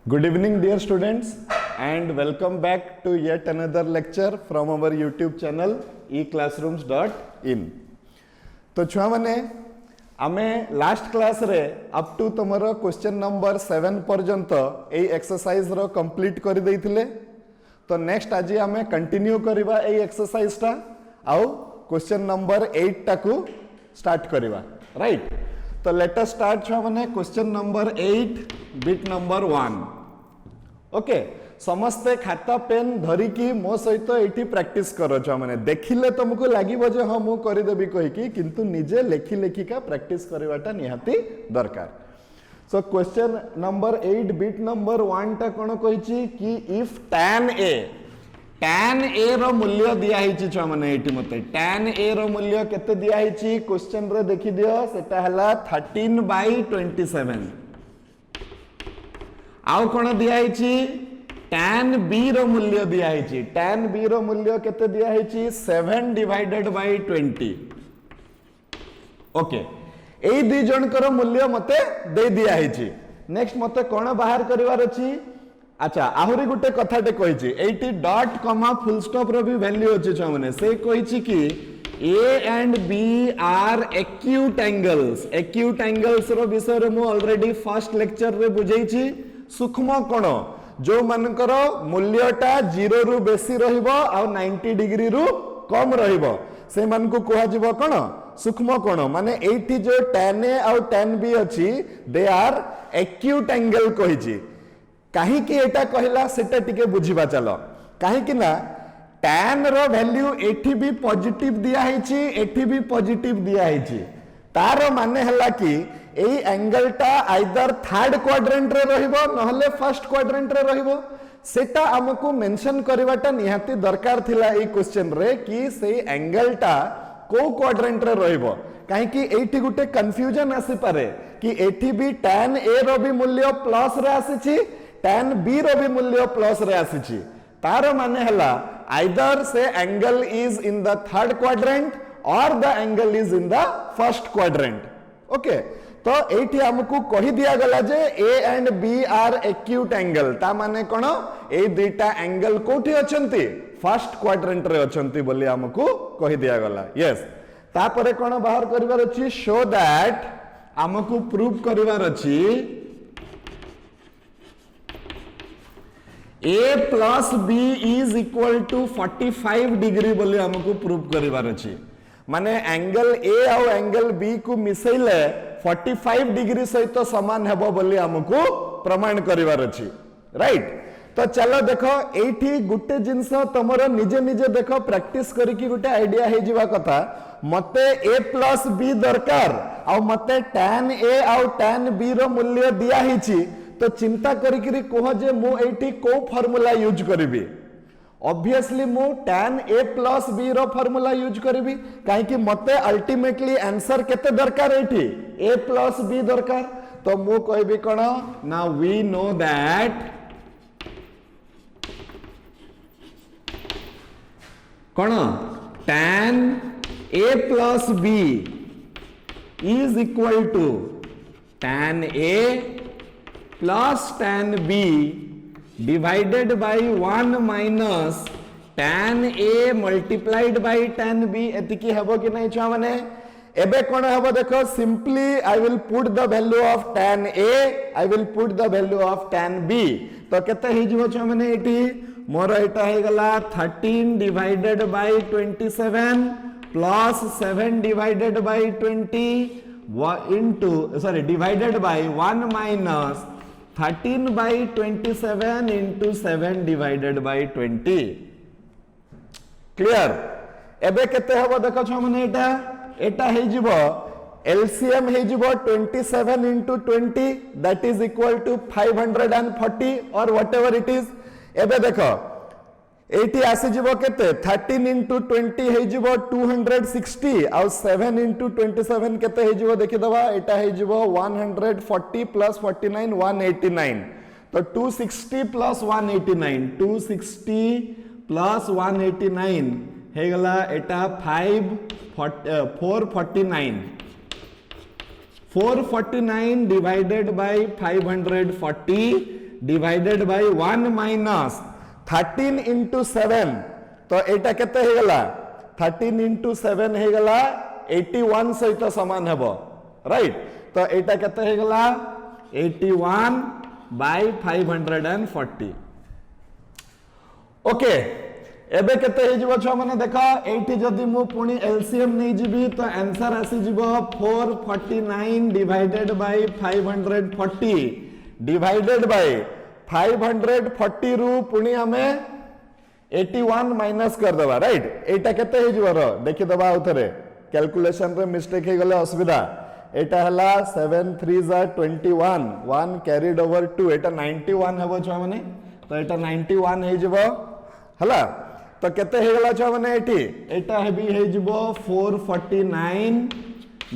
Good evening, dear students, and welcome back to yet another lecture from our YouTube channel eclassrooms.in. तो छुआ माने आमे last class रे up to तुमरो question number 7 पर्यंत ए exercise रो complete कर देइथिले. तो नेक्स्ट आज आमे कंटिन्यू करबा ए एक्सरसाइज टा आउ क्वेश्चन नंबर 8 टाकू स्टार्ट करबा. राइट. तो लेट अस स्टार्ट छुआ माने question number 8 bit number 1. Okay समस्ते खाता पेन धरिकी मो सहित एठी प्रैक्टिस करो छुआ माने. देखिले तुमको लागिबो जे हां मु करि देबी कहि कि किंतु निजे लेखी लेखी का प्रैक्टिस करवाटा निहाती दरकार. So question number 8 bit number 1 टा कोन कहिछि कि इफ tan a रो मूल्य दिया हिची छुआ माने एठी मते tan a रो मूल्य केते दिया हिची क्वेश्चन रे देखि दियो. सेटा हला 13/27. आउ कोन दिया हिची tan b रो मूल्य दिया हिची. tan b रो मूल्य केते दिया हिची 7/20. ओके एई दुई जनकर मूल्य मते दे दिया हिची. नेक्स्ट मते कोन बाहर करिवार अछि. अच्छा आहुरी गुटे कथाटे कहिछि एठी डॉट कॉमा फुल स्टॉप रो भी वैल्यू अछि छ माने से कहिछि कि a and b are acute angles. acute angles रो विषय रे मु ऑलरेडी फर्स्ट लेक्चर रे बुझैछि. सूक्ष्म कोण जो मानकर मूल्यटा 0 रु बेसी रहिबो आ 90 डिग्री रु कम रहिबो से मान को कोहा जिवो कोन सूक्ष्म कोण. माने एठी जो tan a और tan b अछि दे आर एक्यूट एंगल कहिछि. काहे कि एटा कहला सेटा टिके बुझिबा चलो. काहे कि ना tan रो वैल्यू एठी भी पॉजिटिव दिया हिची एठी भी पॉजिटिव दिया हिची. तार माने हला कि एई एंगल टा आइदर थर्ड क्वाड्रेंट रे रहिबो नहले फर्स्ट क्वाड्रेंट रे रहिबो. सेटा हमकु मेंशन करबाटा निहाती दरकार थिला एई क्वेश्चन रे कि सेई एंगल टा को क्वाड्रेंट रे रहिबो. काहे कि एठी गुटे कंफ्यूजन आसी पारे कि एठी भी tan a रो भी मूल्य प्लस रे आसीची tan b रो भी मूल्य प्लस रे आसीची. तार माने हला आइदर से angle is in the third quadrant और the angle is in the first quadrant. Okay तो एठी हमकु कहि दिया गला जे a and b are acute angle. ता माने कोन ए दुईटा एंगल कोठी अछंती फर्स्ट क्वाड्रेंट रे अछंती बोली हमकु कहि दिया गला. यस ता परे कोन बाहर करिवार अछि शो दैट हमकु प्रूव करिवार अछि a plus b is equal to 45 degree बोली हमको प्रूव करिवार अछि. माने एंगल a और एंगल b को मिसैले 45 डिग्री सहित समान हेबो बोली हमको प्रमाण करिवार अछि. राइट. तो चलो देखो एठी गुटे जिंस तमरो निजे निजे देखो प्रैक्टिस करिकि गुटे आईडिया हे जिवा कथा. मते a plus b दरकार और मते tan a और tan b रो मूल्य दिया हिची. तो चिंता करिकरी कह जे मु एठी को फार्मूला यूज करिवि. ऑब्वियसली मु tan a plus b रो फार्मूला यूज करिवि. काहे कि मते अल्टीमेटली आंसर केते दरकार एठी a plus b दरकार. तो मु कहबी कोन ना वी नो दैट कोन tan a plus b is equal to tan a plus tan b divided by 1 minus tan a multiplied by tan b. एतिकी हेबो कि नै छुआ माने एबे कोन हेबो देखो simply I will put the value of tan a I will put the value of tan b. तो केते हे जिवो छुआ माने एटी मोर एटा हे गला 13 divided by 27 plus 7 divided by 20 into divided by 1 minus 13/27 into 7 divided by 20. Clear. एबे केते हबो देखो छ माने एटा हे जिवो एलसीएम हे जिवो 27 into 20 that is equal to 540 or whatever it is. एबे देखो एटी आसी जिवो केते 13 into 20 हे जिवो 260 और 7 into 27 केते हे जिवो देखि दबा. एटा हे जिवो 140 plus 49 189. तो 260 plus 189 260 plus 189 हे गला एटा 449 449 divided by 540 divided by 1 minus 13 into 7 तो एटा केते हे गला 13 इंटू 7 हे गला 81 सहित समान हेबो राइट तो एटा केते हे गला 81 बाय 540 ओके एबे केते हे जिवो छ माने देखो एठी जदी मु पुनी एलसीएम नै जिबी तो आंसर आसी जिवो 449 डिवाइडेड बाय 540 डिवाइडेड बाय 540 रु पुनी हमें 81 माइनस कर दबा राइट एटा केते हे जिवो रो देखि दबा उथरे कैलकुलेशन रे मिस्टेक हे गले असुविधा एटा हला 7 3 जा 21 1 कैरीड ओवर 2 एटा 91 हेबो छ माने तो एटा 91 हे जिवो हला तो केते हे गला छ माने एठी एटा हेबी हे जिवो 449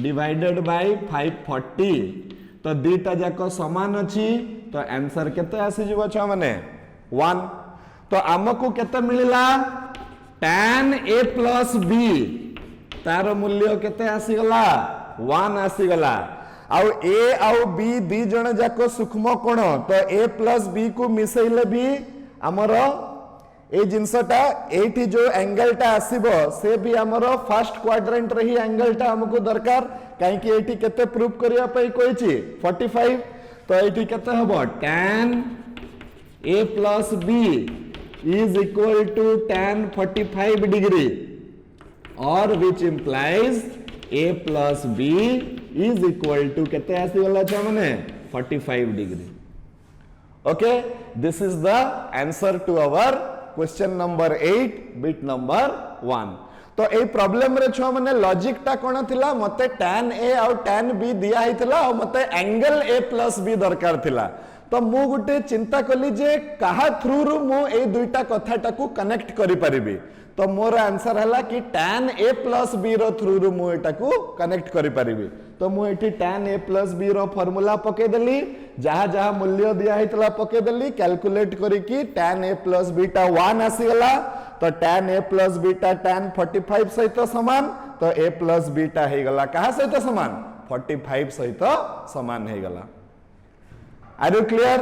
डिवाइडेड बाय 540 तो दीटा जाको समान अछि तो आंसर केते आसी जिवो छ माने 1 तो हमकु केते मिलिला tan a plus b तार मूल्य केते आसी गला 1 आसी गला आउ a आउ b दी जण जाको सूक्ष्म कोण तो a plus b को मिसैले भी हमरो ए जिनसटा एठी जो एंगल टा आसीबो से भी हमरो फर्स्ट क्वाड्रेंट रे ही एंगल टा हमको दरकार काहे कि एठी केते प्रूफ करिया पई कोइची 45 तो एठी केते हबो tan a plus b is equal to tan 45 degree or which implies a plus b is equal to केते आसी गला छ माने 45 degree okay this is the answer to our question number 8 bit number 1 तो ए प्रॉब्लम रे छ माने logic टा कोन थिला मते tan a और tan b दिया हितला और मते एंगल a plus b दरकार थिला तो मु गुटे चिंता कली जे कहा थ्रू रु मु ए दुईटा कथाटा को कनेक्ट करि परिबी तो मोर आंसर हला कि tan a plus b रो थ्रू रु मु एटा को कनेक्ट करि परिबी तो मु एठी tan a plus b रो फार्मूला पके देली जहा जहा मूल्य दिया हितला पके देली कैलकुलेट करी कि tan a plus b टा 1 आसी गला तो tan a plus b टा tan 45 सहित समान तो a plus b टा हे गला कहा सहित समान 45 सहित समान हे गला are you clear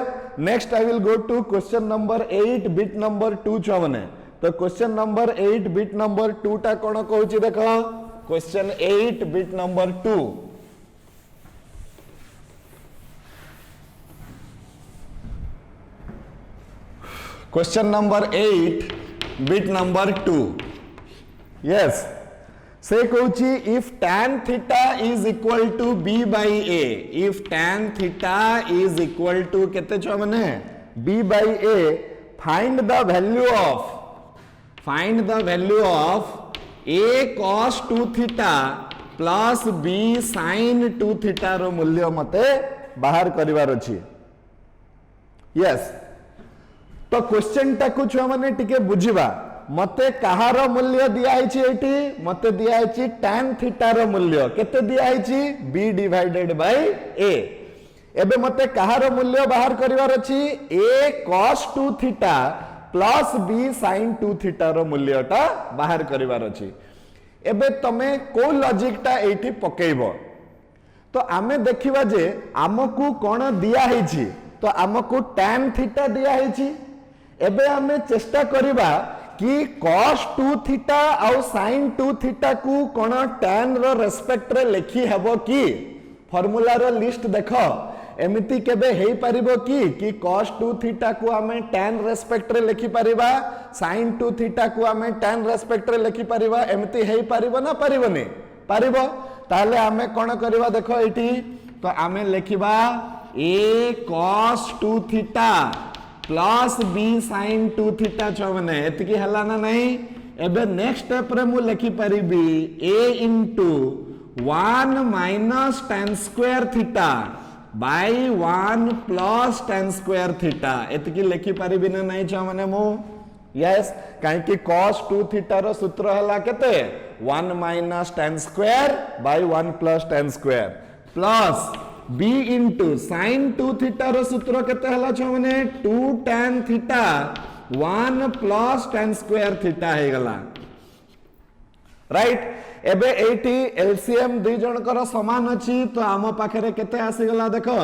next I will go to question number 8 bit number 2 छमने तो क्वेश्चन नंबर 8 बिट नंबर 2 टा कोन कहूची देखो question 8 bit number 2 question number 8 bit number 2 yes से कहूची if tan theta is equal to b by a if tan theta is equal to केते छ माने b by a find the value of a cos 2 theta plus b sin 2 theta रो मूल्य मते बाहर करिवार अछि yes तो क्वेश्चन टा को छ माने टिके बुझिबा मते कहार मूल्य दिया हिची एठी मते दिया हिची tan थीटा रो मूल्य केते दिया हिची b डिवाइडेड बाय a एबे मते कहार मूल्य बाहर करिवार अछि a cos 2 theta plus b sin 2 theta रो मूल्यटा बाहर करिवार अछि एबे तमे को लॉजिक टा एठी पकेइबो तो आमे देखिबा जे हमकु कोन दिया हिची तो हमकु tan थीटा दिया हिची एबे आमे चेष्टा करिबा कि cos 2 थीटा और sin 2 थीटा को कोन tan रो रेस्पेक्ट रे लिखि हेबो कि फार्मूला रो लिस्ट देखो एमिति केबे हेई परिबो कि cos 2 थीटा को हमें tan रेस्पेक्ट रे लिखि परिबा sin 2 थीटा को हमें tan रेस्पेक्ट रे लिखि परिबा एमिति हेई परिबो ना परिबोनी परिबो ताले हमें कोन करबा देखो एठी तो हमें लिखिबा a cos 2 theta plus b sin 2 theta छ माने एतकी हला ना नहीं एबे नेक्स्ट स्टेप रे मु लिखि परिबी a into 1 minus tan square theta by 1 plus tan square theta एतकी लिखि परिबी ना नहीं छ माने मु यस काहे कि cos 2 थीटा रो सूत्र हला केते 1 minus tan square by 1 plus tan square plus b into sin 2 theta रो सूत्र केते हला छ माने 2 tan theta 1 plus tan square theta हे गला राइट एबे एठी एलसीएम दुई जणकर समान अछि तो आम पाखरे केते आसी गला देखो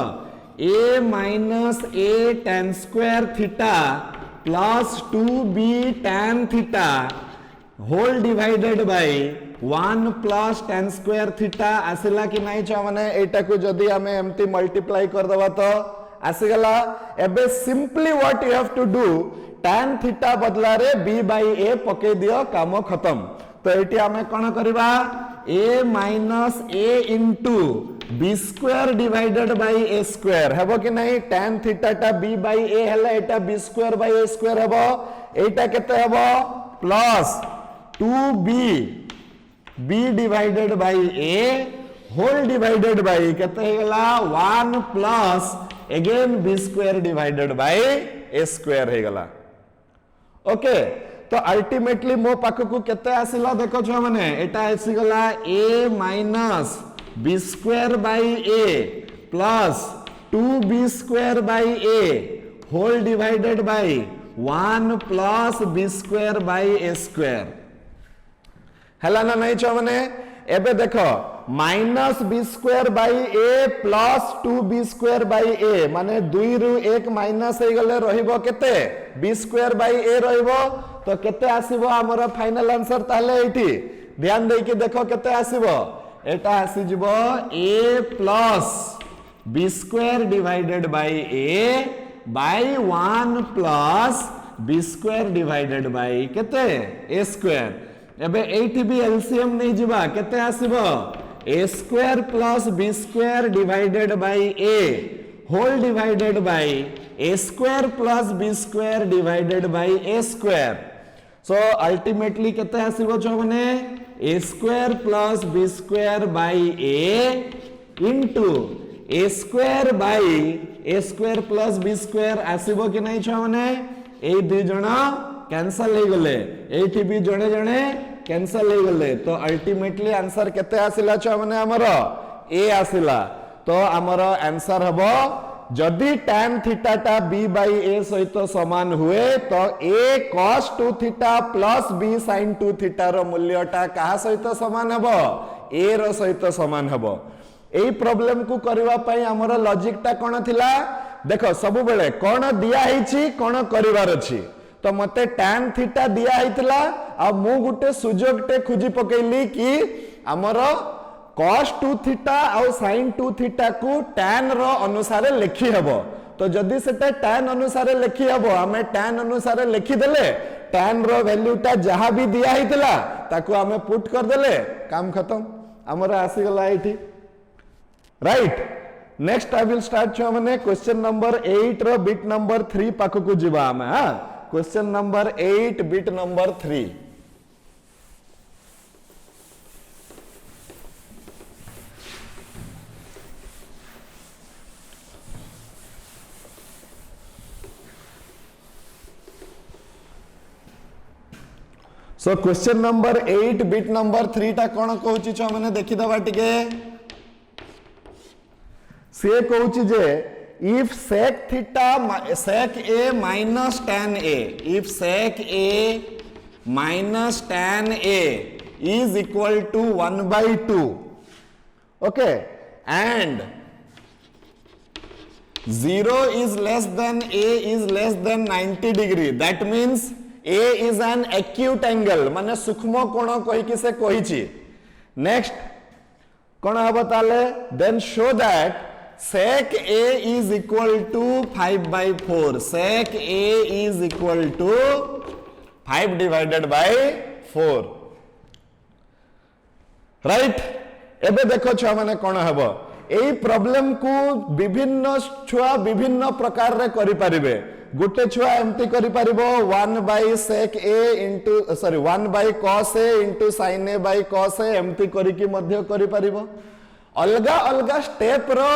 a minus a tan square theta plus 2b tan theta whole divided by 1 plus tan square theta आसिला कि नहीं छ माने एटा को जदी हमें एमती मल्टीप्लाई कर दबा तो आसीगला। एबे simply what you have to do tan theta बदला रे b बाय a पके दियो काम खत्म। तो एटी हमें कोन करबा a minus a into b square divided by a square हेबो कि नहीं tan थीटा टा b बाय a हला एटा b square by a square हेबो एटा केते हेबो plus 2b b divided by a whole divided by केते हेगला 1 plus again b square divided by a square हेगला। ओके तो अल्टीमेटली मो पाखकु केते आसिला देखो छ माने एटा आसीगला a minus b square by a plus 2b square by a whole divided by 1 plus b square by a square हला ना नहीं छ माने एबे देखो minus b square by a plus 2b square by a माने 2 रु 1 माइनस हे गले रहिबो केते b स्क्वायर बाय a रहिबो तो केते आसीबो हमर फाइनल आंसर ताले एठी ध्यान दे के देखो केते आसीबो एटा आसी जिवो a plus b square divided by a by 1 plus b square divided by केते a स्क्वायर एबे एठी भी एलसीएम नहीं जिबा केते आसीबो a square plus b square divided by a whole divided by a square plus b square divided by a square. So ultimately केते आसीबो छ माने a square plus b square by a into a square by a square plus b square आसीबो कि नहीं छ माने ए दु जण कैंसिल हो गले एठी भी जणे जणे कैंसिल हो गले तो अल्टीमेटली आंसर केते आसिला छ माने हमर a आसिला। तो हमर आंसर हबो जदि tan थीटा टा b बाय a सहित समान हुए तो a cos 2 theta plus b sin 2 theta रो मूल्यटा कहा सहित समान हबो a रो सहित समान हबो। एई प्रॉब्लम को करबा पई हमर लॉजिक टा कोन थिला देखो सब बेले कोन दिया हिची कोन करिवार अछि तो मते tan थीटा दिया हितला आ मु गुटे सुजोग टे खुजी पकेली कि हमर cos 2 थीटा और sin 2 थीटा को tan रो अनुसार लिखि हबो तो जदि सेटा tan अनुसार लिखि हबो हमें tan अनुसार लिखि देले tan रो वैल्यू टा जहां भी दिया हितला ताको हमें पुट कर देले काम खत्म हमर आसी गला एठी right. Next I will start छ माने क्वेश्चन नंबर 8 रो बिट नंबर 3 पाखो को जिबा हमें हां question number 8 bit number 3। So question number 8 bit number 3 टा कोन कहूची छ माने देखि दबा टिके से कहूची जे if sec theta sec a minus tan a if sec a minus tan a is equal to 1 by 2 okay and 0 is less than a is less than 90 degree that means a is an acute angle माने सूक्ष्म कोण कहि कि से कहिछि। Next कोण हबो ताले then show that sec a is equal to 5 by 4 sec a is equal to 5 divided by 4 right. एबे देखो छुआ माने कोन हबो एई प्रॉब्लम को विभिन्न छुआ विभिन्न प्रकार रे करि परिबे गुटे छुआ एमती करि परिबो 1 by sec a into sorry 1 by cos a into sin a by cos a एमती करि कि मध्य करि परिबो अलगा अलगा स्टेप रो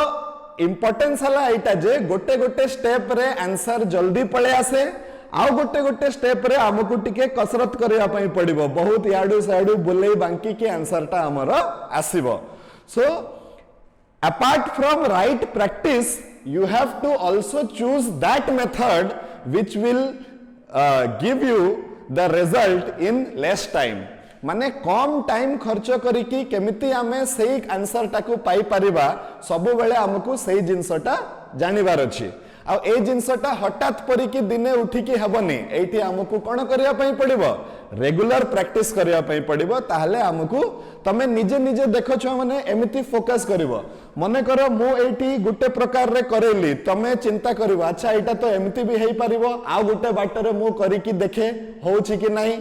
इंपोर्टेंस हला एटा जे गोटे गोटे स्टेप रे आंसर जल्दी पळे आसे आउ गोटे गोटे स्टेप रे हमकु टिके कसरत करिया पई पड़िबो बहुत याडू साडू बुलै बांकी के आंसर टा हमर आसीबो। So apart from right practice you have to also choose that method which will give you the result in less time माने कम टाइम खर्च करिकी केमिति हमें सही आंसर टाकू पाई परिबा सब बेले हमकु सही जिंसटा जानिबार अछि आ ए जिंसटा हठात परिकी दिने उठिकी हेबनी एठी हमकु कोन करिया पई पड़िबो रेगुलर प्रैक्टिस करिया पई पड़िबो ताहले हमकु तमे निजे निजे देखो छ माने एमिति फोकस करिवो मने करो मु एठी गुटे प्रकार रे करेली तमे चिंता करिवो अच्छा एटा तो एमिति भी हेई परिबो आ गुटे बाटरे मु करिकी देखे होउछि कि नाही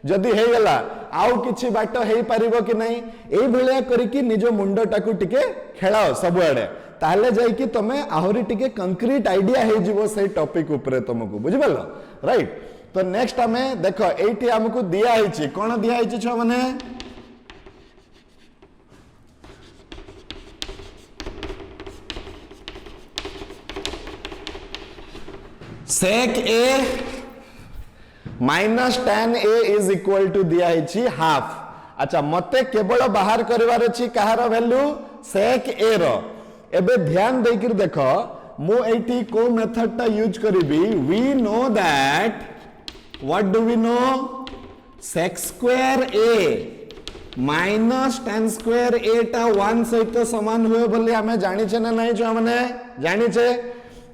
जदि हे गला आउ किछि बाट हेई परिबो कि नाही एई भलिया करिकी निजो मुंडटाकू टिके खेलाओ सब आडे ताहले जाई कि तमे आहुरी टिके कंक्रीट आइडिया हे जिवो से टॉपिक ऊपर तुमको बुझि पालो राइट तो नेक्स्ट हमें देखो एठी हमकु दिया हिची कोन दिया हिची छ माने sec a minus tan a is equal to दिया हिची हाफ अच्छा मते केवल बाहर करिवार अछि कहार वैल्यू sec a रो एबे ध्यान देकर देखो मु एठी को मेथड टा यूज करिबी we know that what do we know sec square a minus tan square a टा 1 सहित समान हुए बोली हमें जानि छे ना नहीं जो हमने जानि छे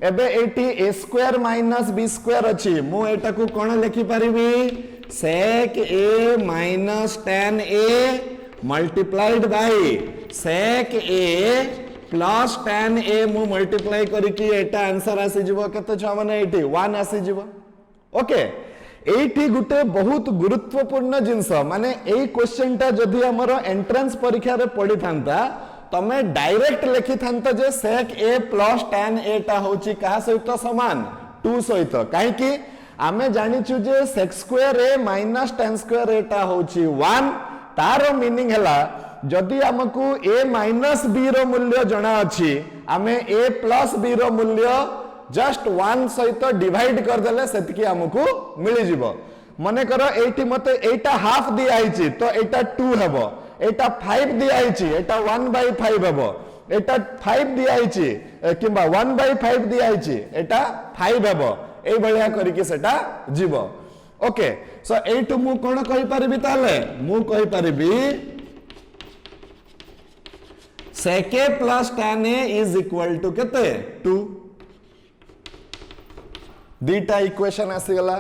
एबे एठी a square minus b square अछि मु एटा को कोन लिखि परिबी sec a minus tan a multiplied by sec a plus tan a मु मल्टीप्लाई करिकी एटा आंसर आसी जिवो केते छ माने एठी 1 आसी जिवो ओके एठी गुटे बहुत गुरुत्वपूर्ण जिंस माने एई क्वेश्चन टा जदी हमर एंट्रेंस परीक्षा रे पड़ी थांता तमे डायरेक्ट लिखि थांता जे sec a plus tan a टा होची कहा सहित समान 2 सहित काहे कि आमे जानि छु जे sec square a minus tan square a टा होची 1 तारो मीनिंग हला जदि हमकु a माइनस b रो मूल्य जणा अछि आमे a प्लस b रो मूल्य जस्ट 1 सहित डिवाइड कर देले सेतकी हमकु मिलि जिवो मने करो एठी मते एटा हाफ दिया आइछि तो एटा 2 हेबो एटा 5 दिया आइछि एटा 1/5 हेबो एटा 5 दिया आइछि किबा 1/5 दिया आइछि एटा 5 हेबो एई बलिया करिकि सेटा जिवो ओके सो एटु मु कोन कहि परिबि ताले मु कहि परिबि sec a plus tan a is equal to केते 2 दीटा इक्वेशन आसी गला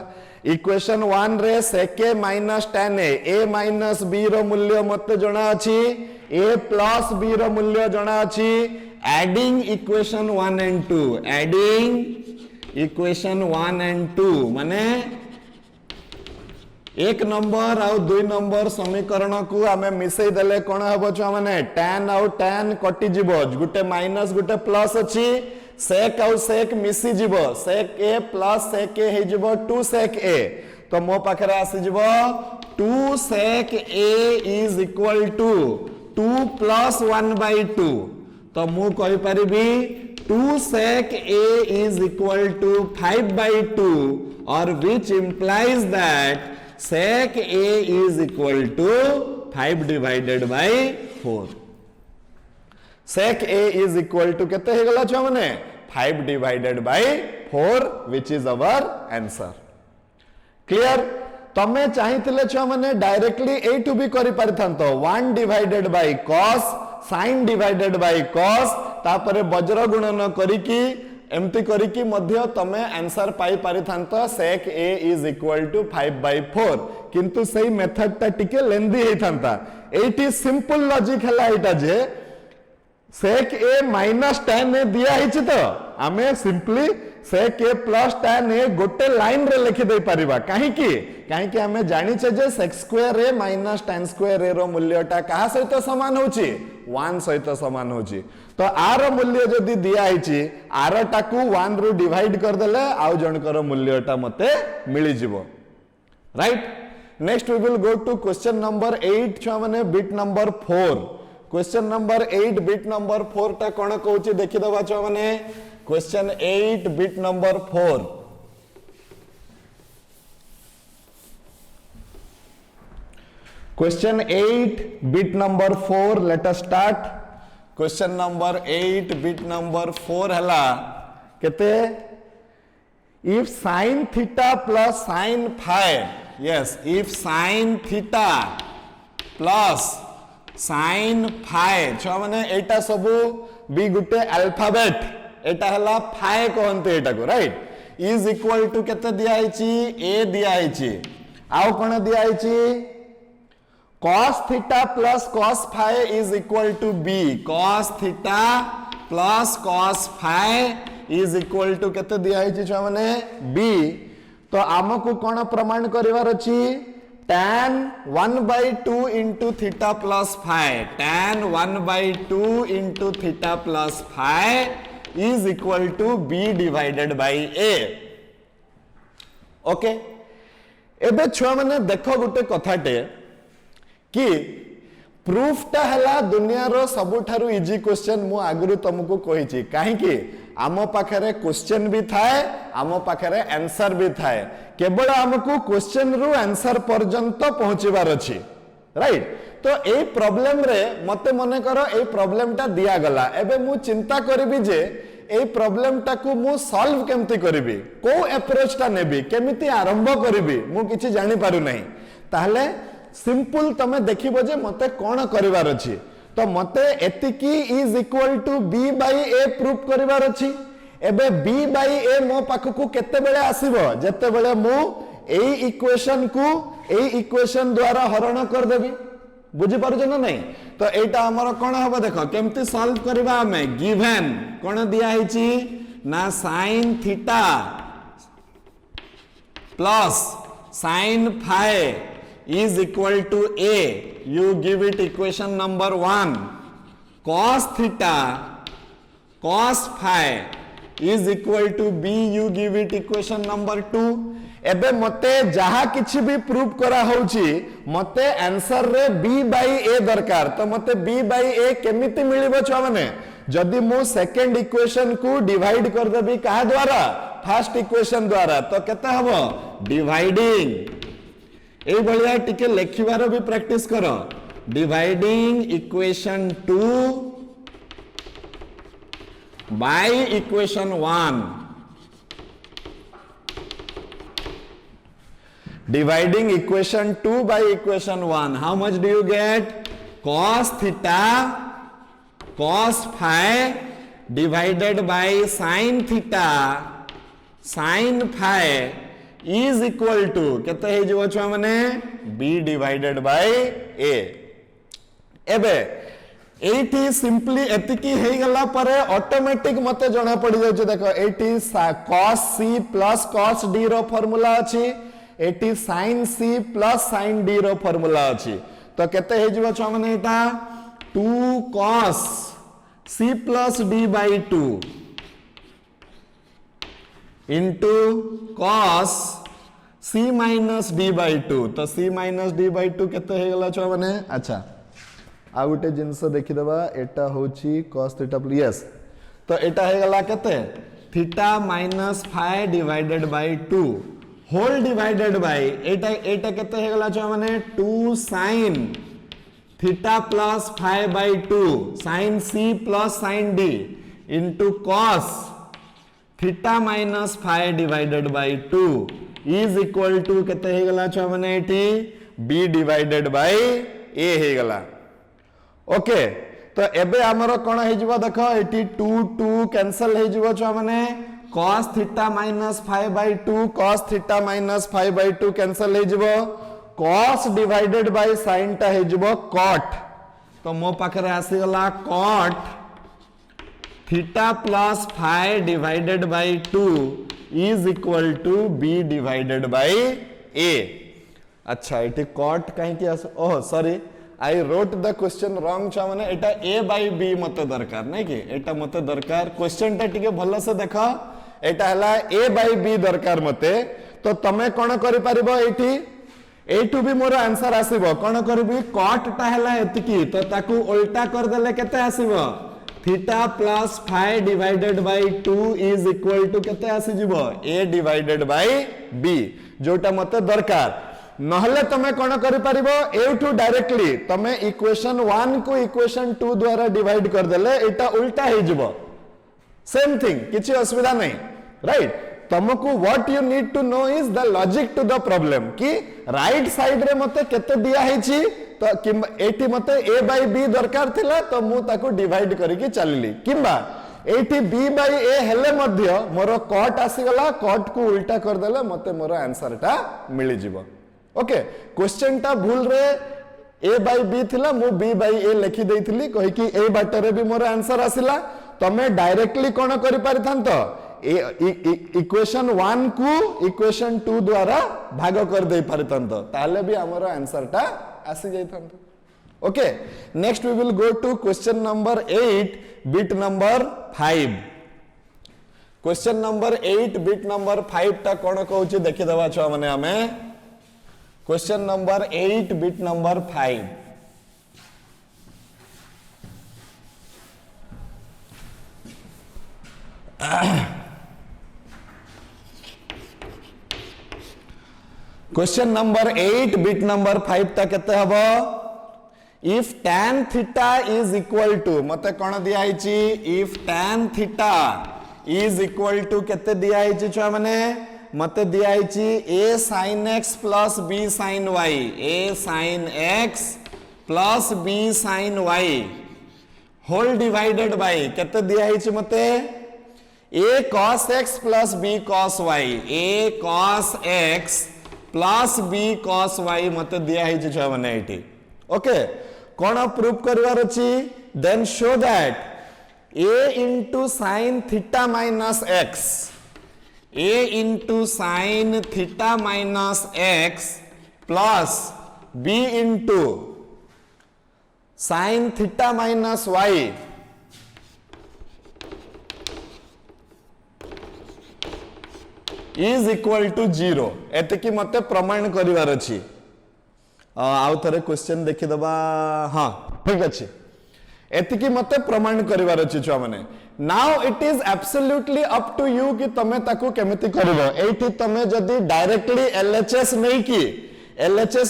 इक्वेशन 1 रे sec a minus tan a minus b रो मूल्य मते जणा अछि a plus b रो मूल्य जणा अछि adding equation 1 and 2 adding equation 1 and 2 माने एक नंबर आउ दुई नंबर समीकरण को आमे मिसई देले कोन हबो छ माने tan आउ tan कटि जिवो गुटे माइनस गुटे प्लस अछि sec आउ sec मिसी जिवो sec a plus sec a हे जिवो 2 sec a तो मो पाखरे आसी जिवो 2 sec a is equal to 2 plus 1/2 तो मु कहि परिबी 2 sec a is equal to 5/2 or which implies that sec a is equal to 5 divided by 4 sec a is equal to केते हे गला छ माने 5 divided by 4 which is our answer clear तमे चाहितिले छ माने डायरेक्टली ए टू बी करि परिथंतो 1 divided by cos sin divided by cos तापरे वज्र गुणन करिकी एमती करिकी मध्य तमे आंसर पाई परिथांत sec a is equal to 5/4 किंतु सही मेथड ता टिके लेंदी हेथांता एटी सिंपल लॉजिक हला एटा जे sec a minus tan a दिया हिच तो आमे simply sec a plus tan a गोटे लाइन रे लिखि दे परिबा काहे कि हमें जानि छे जे sec square a minus tan square a रो मूल्यटा कहा सहित समान होची 1 सहित समान होची तो आर मूल्य जदि दिया हिची आर टाकू 1 रु डिवाइड कर देले आउ जनकर मूल्यटा मते मिलि जिवो right next we will go to question number 8 छ माने bit number 4 question number 8 bit number 4 टा कोन कहूची देखि दबा छ माने question 8 bit number 4 question 8 bit number 4 let us start question number 8 bit number 4 हला केते if sin theta plus sin phi yes if sin theta plus sin phi छ माने एटा सबु बी गुटे अल्फाबेट एटा हला फाइ कहंते एटा को राइट इज इक्वल टू केते दिया हिची ए दिया हिची आउ कोन दिया हिची cos theta plus cos phi is equal to b cos theta plus cos phi is equal to केते दिया हिची छ माने b तो हमकु कोन प्रमाण करिवार अछि tan 1/2 into theta plus phi tan 1/2 into theta plus phi is equal to b divided by a okay एबे छुआ माने देखो गुटे कथाटे कि प्रूफ टा हला दुनिया रो सबुठारु इजी क्वेश्चन मु आगुरु तुमको कहिची काहे कि आमो पाखरे क्वेश्चन भी थाए आमो पाखरे आंसर भी थाए केवल हमको क्वेश्चन रु आंसर पर्यंत पहुंचीबार अछि राइट तो ए प्रॉब्लम रे मते मने करो ए प्रॉब्लम टा दिया गला एबे मु चिंता करबी जे ए प्रॉब्लम टा को मु सॉल्व केमती करबी को अप्रोच टा नेबी केमिति आरंभ करबी मु किछि जानि पारु नहीं ताहले सिंपल तमे देखिबो जे मते कोन करिवार अछि तो मते एतिकी is equal to b bye a proof करिवार अछि एबे b बाय a मो पाखकु केते बेले आसीबो जते बेले मु एई इक्वेशन को एई इक्वेशन द्वारा हरण कर देबी बुझी पारुछ ना नहीं तो एटा हमर कोन हबो देखो केमती सॉल्व करबा हमें गिवन कोन दिया हिची ना sin theta plus sin phi is equal to a you give it equation number 1 cos theta cos phi is equal to b you give it equation number 2 एबे मते जहा किछि भी प्रूफ करा होउची मते आंसर रे b by a दरकार तो मते b by a केमिति मिलिबो छ माने जदी मु सेकंड इक्वेशन को डिवाइड कर देबी का द्वारा फर्स्ट इक्वेशन द्वारा तो केते हबो डिवाइडिंग ए बलिया टिके लेखिबार भी प्रैक्टिस करो dividing equation 2 by equation 1 dividing equation 2 by equation 1 how much do you get cos theta cos phi divided by sin theta sin phi is equal to केते हे जो छ माने b divided by a एबे एठी simply एतिकी हे गला परे automatic मते जणा पड़ी जाय छ देखो एठी cos c plus cos d रो फार्मूला अछि eighty sin c plus sin d रो फार्मूला अछि तो केते हे जिवो छ माने एटा 2 cos c plus d by 2 into cos c minus d by 2 तो c minus d by 2 केते हे गला छ माने अच्छा आ गुटे जिंस देखि देबा एटा होची cos थीटा प्लस यस तो एटा हे गला केते theta minus phi divided by 2 whole divided by एटा केते हे गला छ माने 2 sin theta plus phi by 2 sin c plus sin d into cos theta minus phi divided by 2 is equal to केते हे गला छ माने एठी b divided by a हे गला ओके तो एबे हमरो कोन हे जिवो देखो एठी 2 2 कैंसिल हे जिवो छ माने cos theta minus phi by 2 cos theta minus phi by 2 cancel हे जिवो cos divided by sin टा हे जिवो cot तो मो पाखरे आसी गला cot theta plus phi divided by 2 is equal to b divided by a अच्छा एटी cot काहे कि oh sorry I wrote the question wrong छ माने एटा a by b मते दरकार नै कि एटा मते दरकार क्वेश्चन टा टिके भलो से देखो एटा हला a by b दरकार मते तो तमे कोन करि परिबो एठी एठू भी मोर आंसर आसीबो कोन करबी cot टा हला एतिकी तो ताकू उल्टा कर देले केते आसीबो theta plus phi divided by 2 is equal to केते आसी जिवो a डिवाइडेड बाय b जोटा मते दरकार नहले तमे कोन करि परिबो एठू डायरेक्टली तमे इक्वेशन 1 को इक्वेशन 2 द्वारा डिवाइड कर देले एटा उल्टा हे जिवो सेम थिंग किछि असुविधा नहीं राइट तुमको what you need to know is the logic to the problem कि राइट साइड रे मते केते दिया हेछि तो कि एठी मते a by b दरकार थिला तो मु ताको डिवाइड करिकि चलली किबा एठी बी बाई ए हेले मध्य मोर कट आसीगला कट को उल्टा कर देले मते मोर आंसर टा मिली जिवो ओके क्वेश्चन टा भूल रे ए बाई बी थिला मु बी बाई ए लिखि देइथिली कहि कि ए बाटरे भी मोर आंसर आसिला तमे डायरेक्टली कोन करि पारिथांत इक्वेशन 1 को इक्वेशन 2 द्वारा भाग कर दे पारिथांत ताले भी हमर आंसर टा आसी जाइथांत okay next we will go to question number 8 bit number 5 question number 8 bit number 5 टा कोन कहूची देखि दवा छ माने हमें question number 8 bit number 5 question number 8 bit number 5 ता केते हबो if tan theta is equal to मते कोन दिया हिची if tan theta is equal to केते दिया हिची छ माने मते दिया हिची a sin x plus b sin y a sin x plus b sin y whole divided by केते दिया हिची मते a cos x plus b cos y a cos x plus b cos y मते दिया हिची छ माने एठी ओके कोन प्रूव करवार अछि then show that a into sin theta minus x a into sin theta minus x plus b into sin theta minus y is equal to 0 एते कि मते प्रमाण करिवार अछि आउ थरे क्वेश्चन देखि दबा हां ठीक अछि एते कि मते प्रमाण करिवार अछि छुआ माने now it is absolutely up to you कि तमे ताकू केमिति करबो एठी तमे जदी डायरेक्टली एलएचएस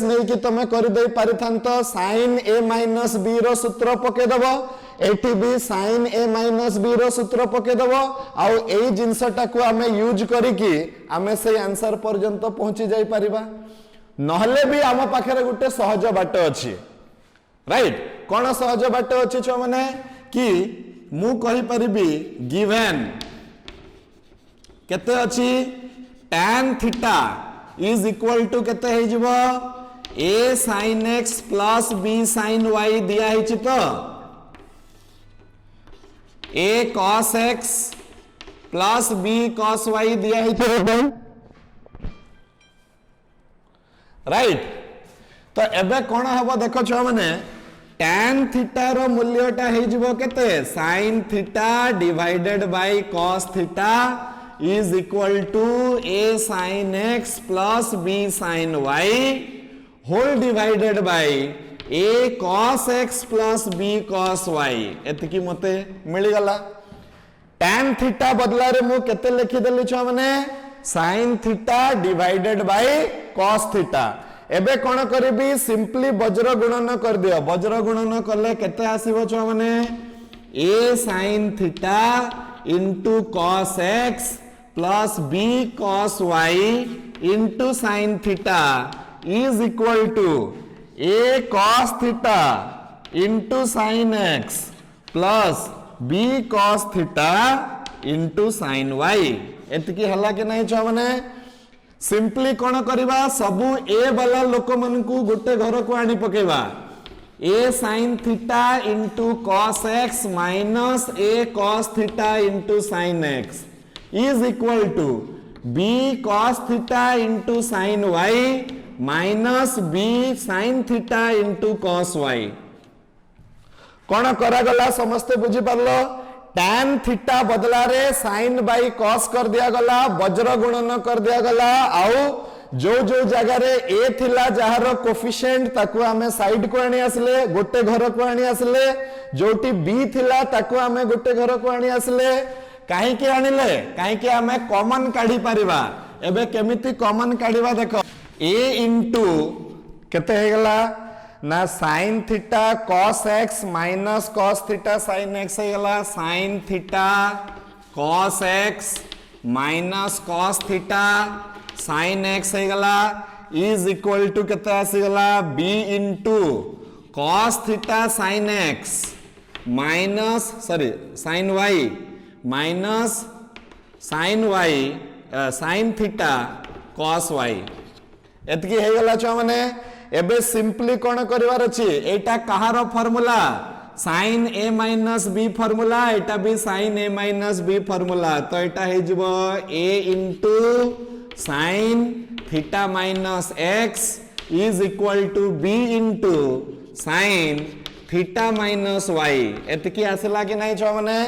नै कि तमे कर दे पारिथांत sin a minus b रो सूत्र पके दबो एठी भी sin a minus b रो सूत्र पके दबो आउ एई जिंसटा को हमें यूज करी कि हमें से आंसर पर्यंत पहुंची जाई परिबा नहले भी आम पाखरे गुटे सहज बाट अछि राइट कोन सहज बाट अछि छ माने कि मु कहि परिबी गिवन केते अछि tan theta is equal to केते हे जिवो a sin x plus b sin y दिया हिछि तो a cos x plus b cos y दिया हिछि राइट तो एबे कोन हबो देखो छ माने tan थीटा रो मूल्यटा हे जिवो केते sin theta divided by cos theta is equal to a sin x plus b sin y whole divided by a cos x plus b cos y एतकी मते मिली गला tan थीटा बदला रे मु केते लिखि देली छ माने sin theta divided by cos theta एबे कोन करबी सिंपली वज्र गुणन कर दियो वज्र गुणन करले केते आसीबो छ माने a sin theta into cos x plus b cos y into sin theta is equal to a cos theta into sin x plus b cos theta into sin y एतकी हला के नहीं छ माने सिंपली कोन करबा सबु ए वाला लोक मन को गोटे घर को आनी पकेबा a sin theta into cos x minus a cos theta into sin x is equal to b cos theta into sin y minus b sin theta into cos y कोन करा गला समस्त बुझी पारलो tan थीटा बदला रे sin by cos कर दिया गला वज्र गुणन कर दिया गला आउ जो जो जगह रे a थिला जहार कोफिशिएंट ताकू हमें साइड को आनी आसले गोटे घर को आनी आसले जोटी b थिला ताकू हमें गोटे घर को आनी आसले काहे के आनिले काहे के हमें कॉमन काढी परिबा एबे केमिति कॉमन काढीबा देखो a इनटू केते हे गला ना sin theta cos x minus cos theta sin x हे गला sin theta cos x minus cos theta sin x हे गला is equal to केते आसी गला b into cos theta sin x minus sin y minus sine y sine theta cos y एतकी हे गला छुआ माने एबे सिंपली कोन करिवार अछि एटा कहार formula sine A minus B formula एटा भी sine A minus B formula तो एटा हे जिवो A into sine theta minus x is equal to B into sine theta minus y एतकी आसला कि नाही छुआ माने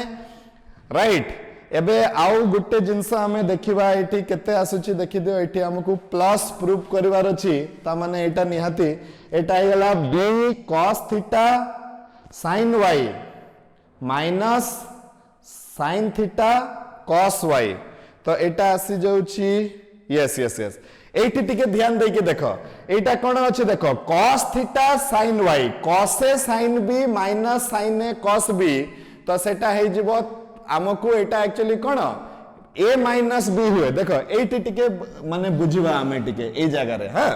राइट एबे आउ गुटे जिंस आमे देखिबा एठी केते आसुची देखि दियो एठी हमकु प्लस प्रूफ करिवार अछि ता माने एटा निहाती एटा हे गला b cos theta sin y minus sin theta cos y तो एटा आसी जाउची यस यस यस एठी टिके ध्यान देके देखो एटा कोन अछि देखो cos theta sin y cos ए sin b माइनस sin ए cos b तो सेटा हे जिवो आमको एटा actually cone a minus b हुए देखो एटी टिके माने बुझिबा आमे टिके ए जगह रे हां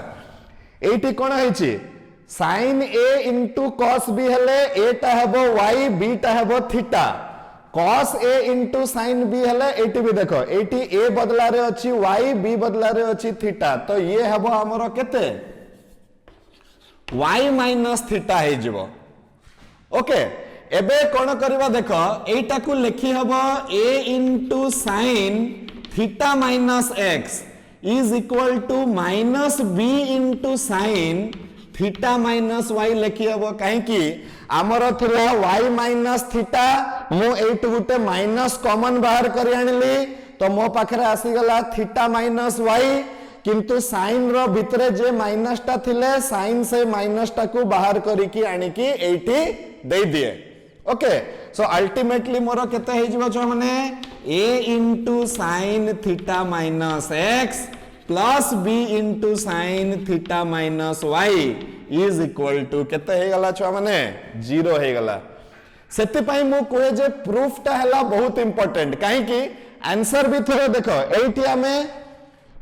एटी कोन हेछि sin a into cos b हेले a टा हेबो y b टा हेबो theta cos a into sin b हेले एटी भी देखो एटी a बदला रे अछि y b बदला रे अछि थीटा तो ये हेबो हमरो केते y माइनस थीटा हे जिवो ओके एबे कोन करबा देखो एटा को लिखि हबो a into sin theta minus x is equal to minus b into sin theta minus y लिखि हबो काहे कि हमर थिला y माइनस थीटा मो एट गुटे माइनस कॉमन बाहर करि आनिली तो मो पाखरे आसी गला थीटा माइनस y किंतु साइन रो भितरे जे माइनस टा थिले साइन से माइनस टा को बाहर करी कि आनी कि एटी दे दिए ओके सो अल्टीमेटली मोर केते हे जिवो छ माने a into sin theta minus x plus b into sin theta minus y is equal to केते हे गला छ माने 0 हे गला सेते पई मो कोए जे प्रूफ टा हला बहुत इंपोर्टेंट काहे कि आंसर भी थोड़े देखो एटी हमें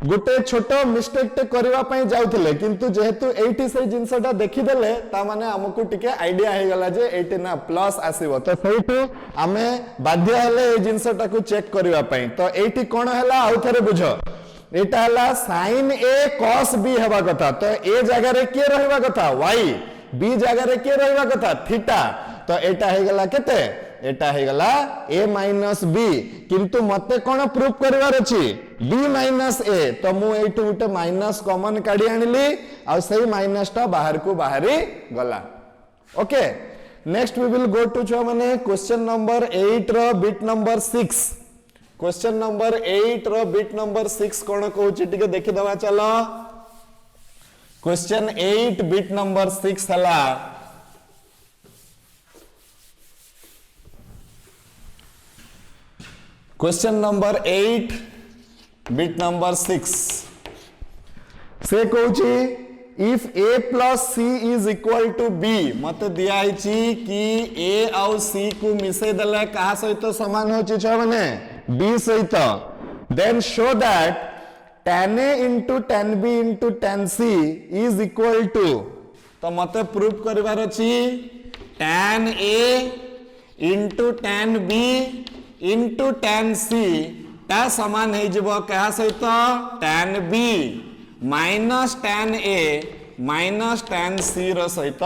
गुटे छोटो मिस्टेक टे करबा पई जाउथिले किंतु जेहेतु एटी से जिंसटा देखि देले ता माने हमकु टिके आईडिया हे गला जे एटी ना प्लस आसीबो तो सेइटु हमें बाध्य हेले ए जिंसटा को चेक करबा पई तो एटी कोन हला आउ थरे बुझो एटा हला sin a cos b हेबा कथा तो ए जगह रे के रहबा कथा y b जगह रे के रहबा कथा थीटा तो एटा हे गला केते एटा हे गला a माइनस b किंतु मते कोन प्रूफ करबार अछि b माइनस a तो मु एटु उटे माइनस कॉमन काढी आनिली आ सही माइनस टा बाहर को बाहरी गला okay next we will go to जो माने क्वेश्चन नंबर 8 रो बिट नंबर 6 क्वेश्चन नंबर 8 रो बिट नंबर 6 कोन कहूची टिके देखि दवा चलो क्वेश्चन 8 बिट नंबर 6 हला क्वेश्चन नंबर 8 बिट नंबर 6 से कहूची if a plus c is equal to b मते दिया हिची कि a और c को मिसे दले कहा सहित समान होची छ माने b सहित then show that tan a into tan b into tan c is equal to तो मते प्रूफ करबार अछि tan a into tan b into tan c ता समान हे जिवो कहा सहित tan b minus tan a minus tan c रो सहित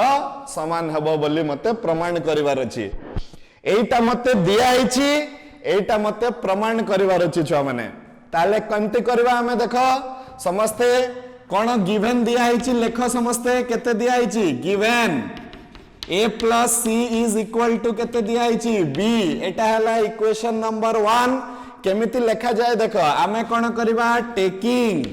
समान हबो बोली मते प्रमाण करिवार अछि एटा मते दिया हिची एटा मते प्रमाण करिवार अछि छ माने ताले कंती करबा हमें देखो समस्ते कोन गिवन दिया हिची लेखो समस्ते केते दिया हिची given a plus c is equal to केते दिया हिची b एटा हला इक्वेशन नंबर 1 केमिति लेखा जाय देखो आमे कोन करबा taking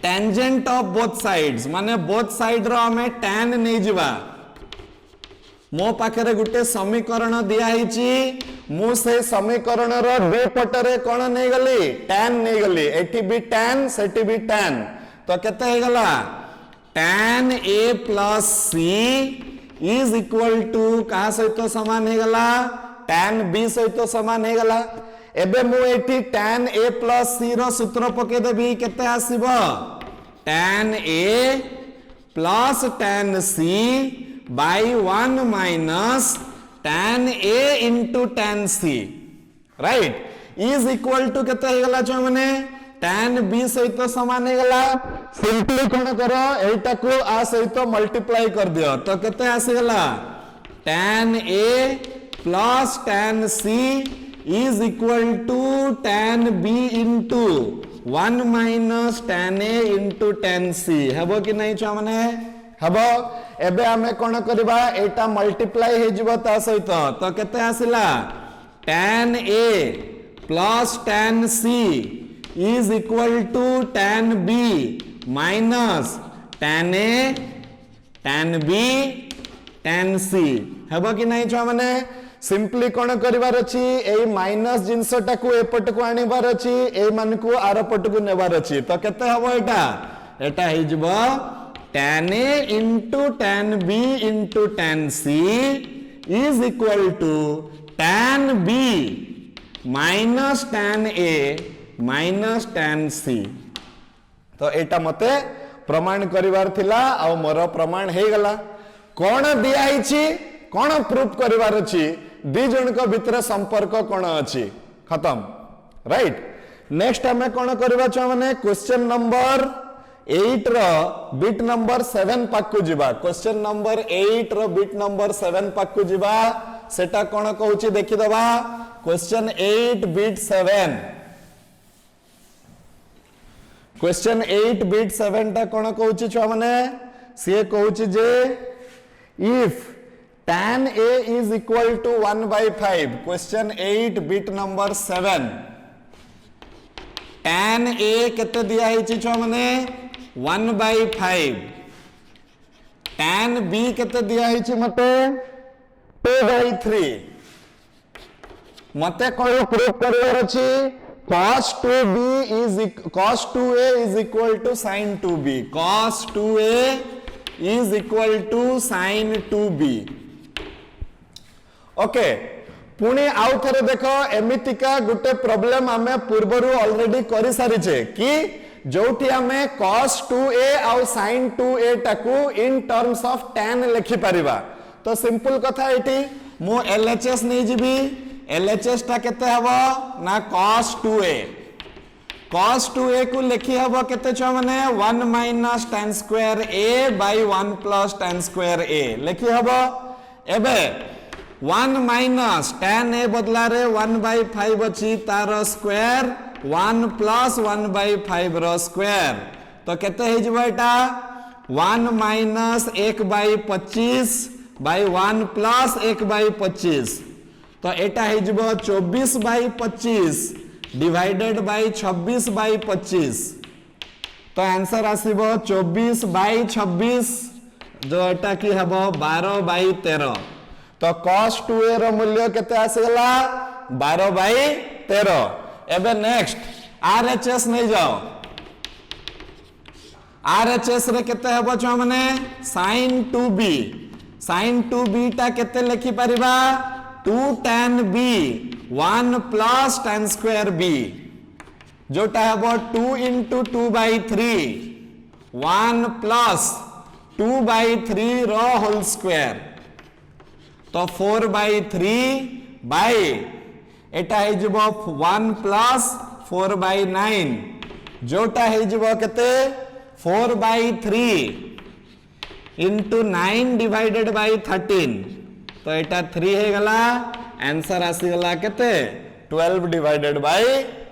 tangent of both sides माने बोथ साइड रो हमें tan नै जिबा मो पाखरे गुटे समीकरण दिया हिची मु से समीकरण रो दो पटरे कोन नै गली tan नै गली एठी भी tan सेठी भी tan तो केते हे गला tan a plus c is equal to कहा सहित समान हे गला tan b सहित समान हे गला एबे मु एठी tan a plus c रो सूत्र पके देबी केते आसीबो tan a plus tan c by 1 minus tan a into tan c right is equal to केते हे गला छ माने tan b सहित समान हे गला सिंपली कोन करो एटा को आ सहित मल्टीप्लाई कर दियो तो केते आसी गला tan a plus tan c is equal to tan b into 1 minus tan a into tan c हबो कि नहीं छ माने हबो एबे हमें कोन करबा एटा मल्टीप्लाई हे जिवो ता सहित तो केते आसिला tan a plus tan c is equal to tan b minus tan a tan b tan c हेबो कि नहीं छ माने सिंपली कोन करिवार अछि एई माइनस जिंसटा को एपट को आनिबार अछि एई मान को आर पट को नेबार अछि तो केते हबो एटा हे जबो tan a into tan b into tan c is equal to tan b minus tan a minus tan c तो एटा मते प्रमाण करिवार थिला आ मोर प्रमाण हे गला कोन दिया हिची कोन प्रूफ करिवार अछि दि जन को भितर संपर्क कोन अछि खत्म राइट नेक्स्ट हमें कोन करबा छ माने क्वेश्चन नंबर 8 रो बिट नंबर 7 पाकु जिबा क्वेश्चन नंबर 8 रो बिट नंबर 7 पाकु जिबा सेटा कोन कहूची देखि दबा क्वेश्चन 8 बिट 7 क्वेश्चन 8 बिट 7 टा कोन कहूची छ माने से कहूची जे if tan a is equal to 1 by 5 question 8 bit number 7 tan a केते दिया हिची छ माने 1 by 5 tan b केते दिया हिची मते 2 by 3 मते कोन प्रूफ करबार अछि cos 2b is cos 2a is equal to sin 2b cos 2a is equal to sin 2b okay पुणी आउ थरे देखो एमितिका गुटे प्रॉब्लम हमें पूर्वरु ऑलरेडी करि सारी छे कि जोठी हमें cos 2a और sin 2a टाकू इन टर्म्स ऑफ tan लिखि परिबा तो सिंपल कथा एठी मो LHS नै जिबी LHS टा केते हबो ना cos 2a को लिखि हबो केते छ माने 1 minus tan square a by 1 plus tan square a लिखि हबो एबे 1 minus tan a बदला रे 1 by 5 अछि तार स्क्वायर 1 plus 1 by 5 रो स्क्वायर तो केते हे जबो एटा 1 minus 1 by 25 by 1 plus 1 by 25 तो एटा हे जबो 24 by 25 डिवाइडेड by 26 by 25 तो आंसर आसीबो 24 by 26 जो एटा की हबो 12 by 13 तो cos 2a रो मूल्य केते आसीला 12 by 13 एबे नेक्स्ट RHS नै जाओ RHS रे केते हबो छ माने sin 2b टा केते लिखि परिबा 2 tan b 1 plus tan square b जोटा हबो 2 into 2 by 3 1 plus 2 by 3 रो होल स्क्वायर तो 4 by 3 by एटा हे जबो 1 plus 4 by 9 जोटा हे जबो केते 4 by 3 into 9 divided by 13 तो एटा 3 हे गला आंसर आसी गला केते 12 divided by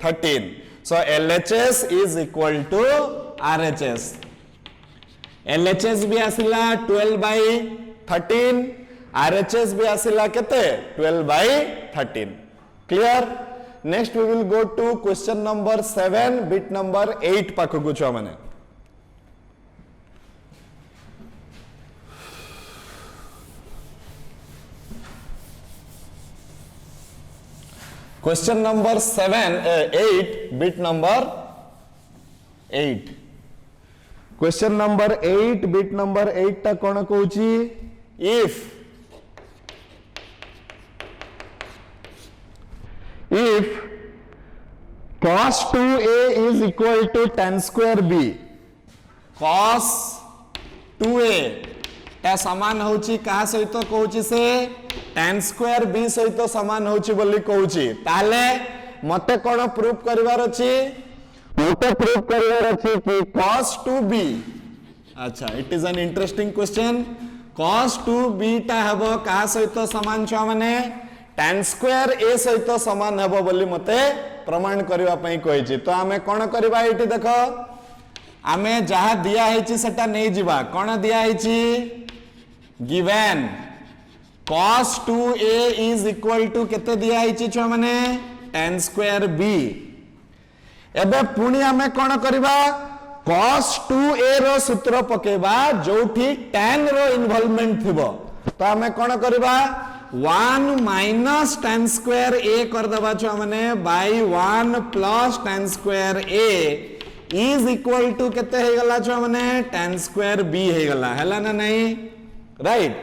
13 so LHS is equal to RHS LHS भी आसिला 12 by 13 RHS भी आसिला केते 12 by 13 clear next we will go to question number 7 bit number 8 पाखकु छ माने question number 8 bit number 8 question number 8 bit number 8 टा कोन कहूची if cos 2a is equal to tan square b cos 2a ता समान होची कहा सहित कहूची से tan स्क्वायर b सहित समान होची बोली कहूची ताले मते कोन प्रूफ करिवार अछि मते प्रूफ करिवार अछि कि cos 2b अच्छा it is an interesting question cos 2b ता हबो का सहित समान छ माने tan स्क्वायर a सहित समान हबो बोली मते प्रमाण करबा पई कहिछि तो हमें कोन करबा एठी देखो आमे जहा दिया हेछि सेटा नै जिबा कोन दिया हेछि given cos 2a is equal to केते दिया हेछि छ माने tan स्क्वायर b एबे पुनी हमें कोन करबा cos 2a रो सूत्र पकेबा जोठी tan रो इन्वॉल्वमेंट थिबो तो हमें कोन करबा 1 minus tan स्क्वायर a कर दबा छ माने by 1 plus tan square a is equal to केते हे गला छ माने tan स्क्वायर b हे गला हला ना नहीं राइट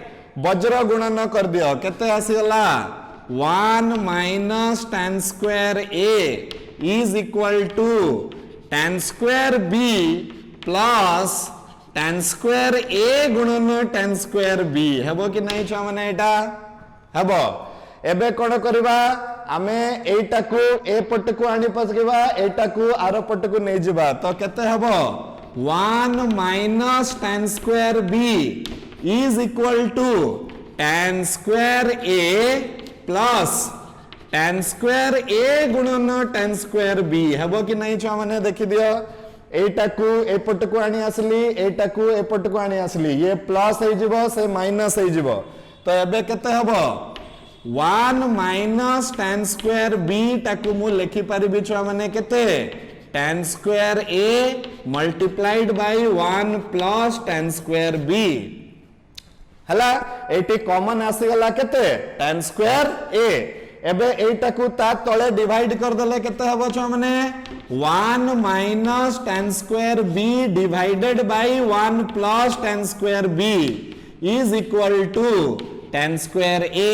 वज्र गुणन कर दियो केते आसी गला 1 minus tan square a is equal to tan square b plus tan square a गुणन tan स्क्वायर b हेबो कि नहीं छ माने एटा हेबो एबे कोन करबा आमे एटा को ए पट को आनी पसकेबा एटा को आरो पट को नै जिबा तो केते हेबो 1 minus tan square b is equal to tan square a plus tan square a गुणन tan स्क्वायर b हेबो कि नै छ माने देखि दियो एटा को ए पट को आनी असली एटा को ए पट को आनी असली ये प्लस हे जिवो से माइनस हे जिवो तो एबे केते हबो 1 minus tan स्क्वायर b टाकु मु लेखि परिबि छ माने केते tan square a multiplied by 1 plus tan square b हला एटी कॉमन आसी गला केते tan स्क्वायर a एबे एटा को ता तळे डिवाइड कर देले केते हबो छ माने 1 minus tan square b divided by 1 plus tan square b is equal to tan square a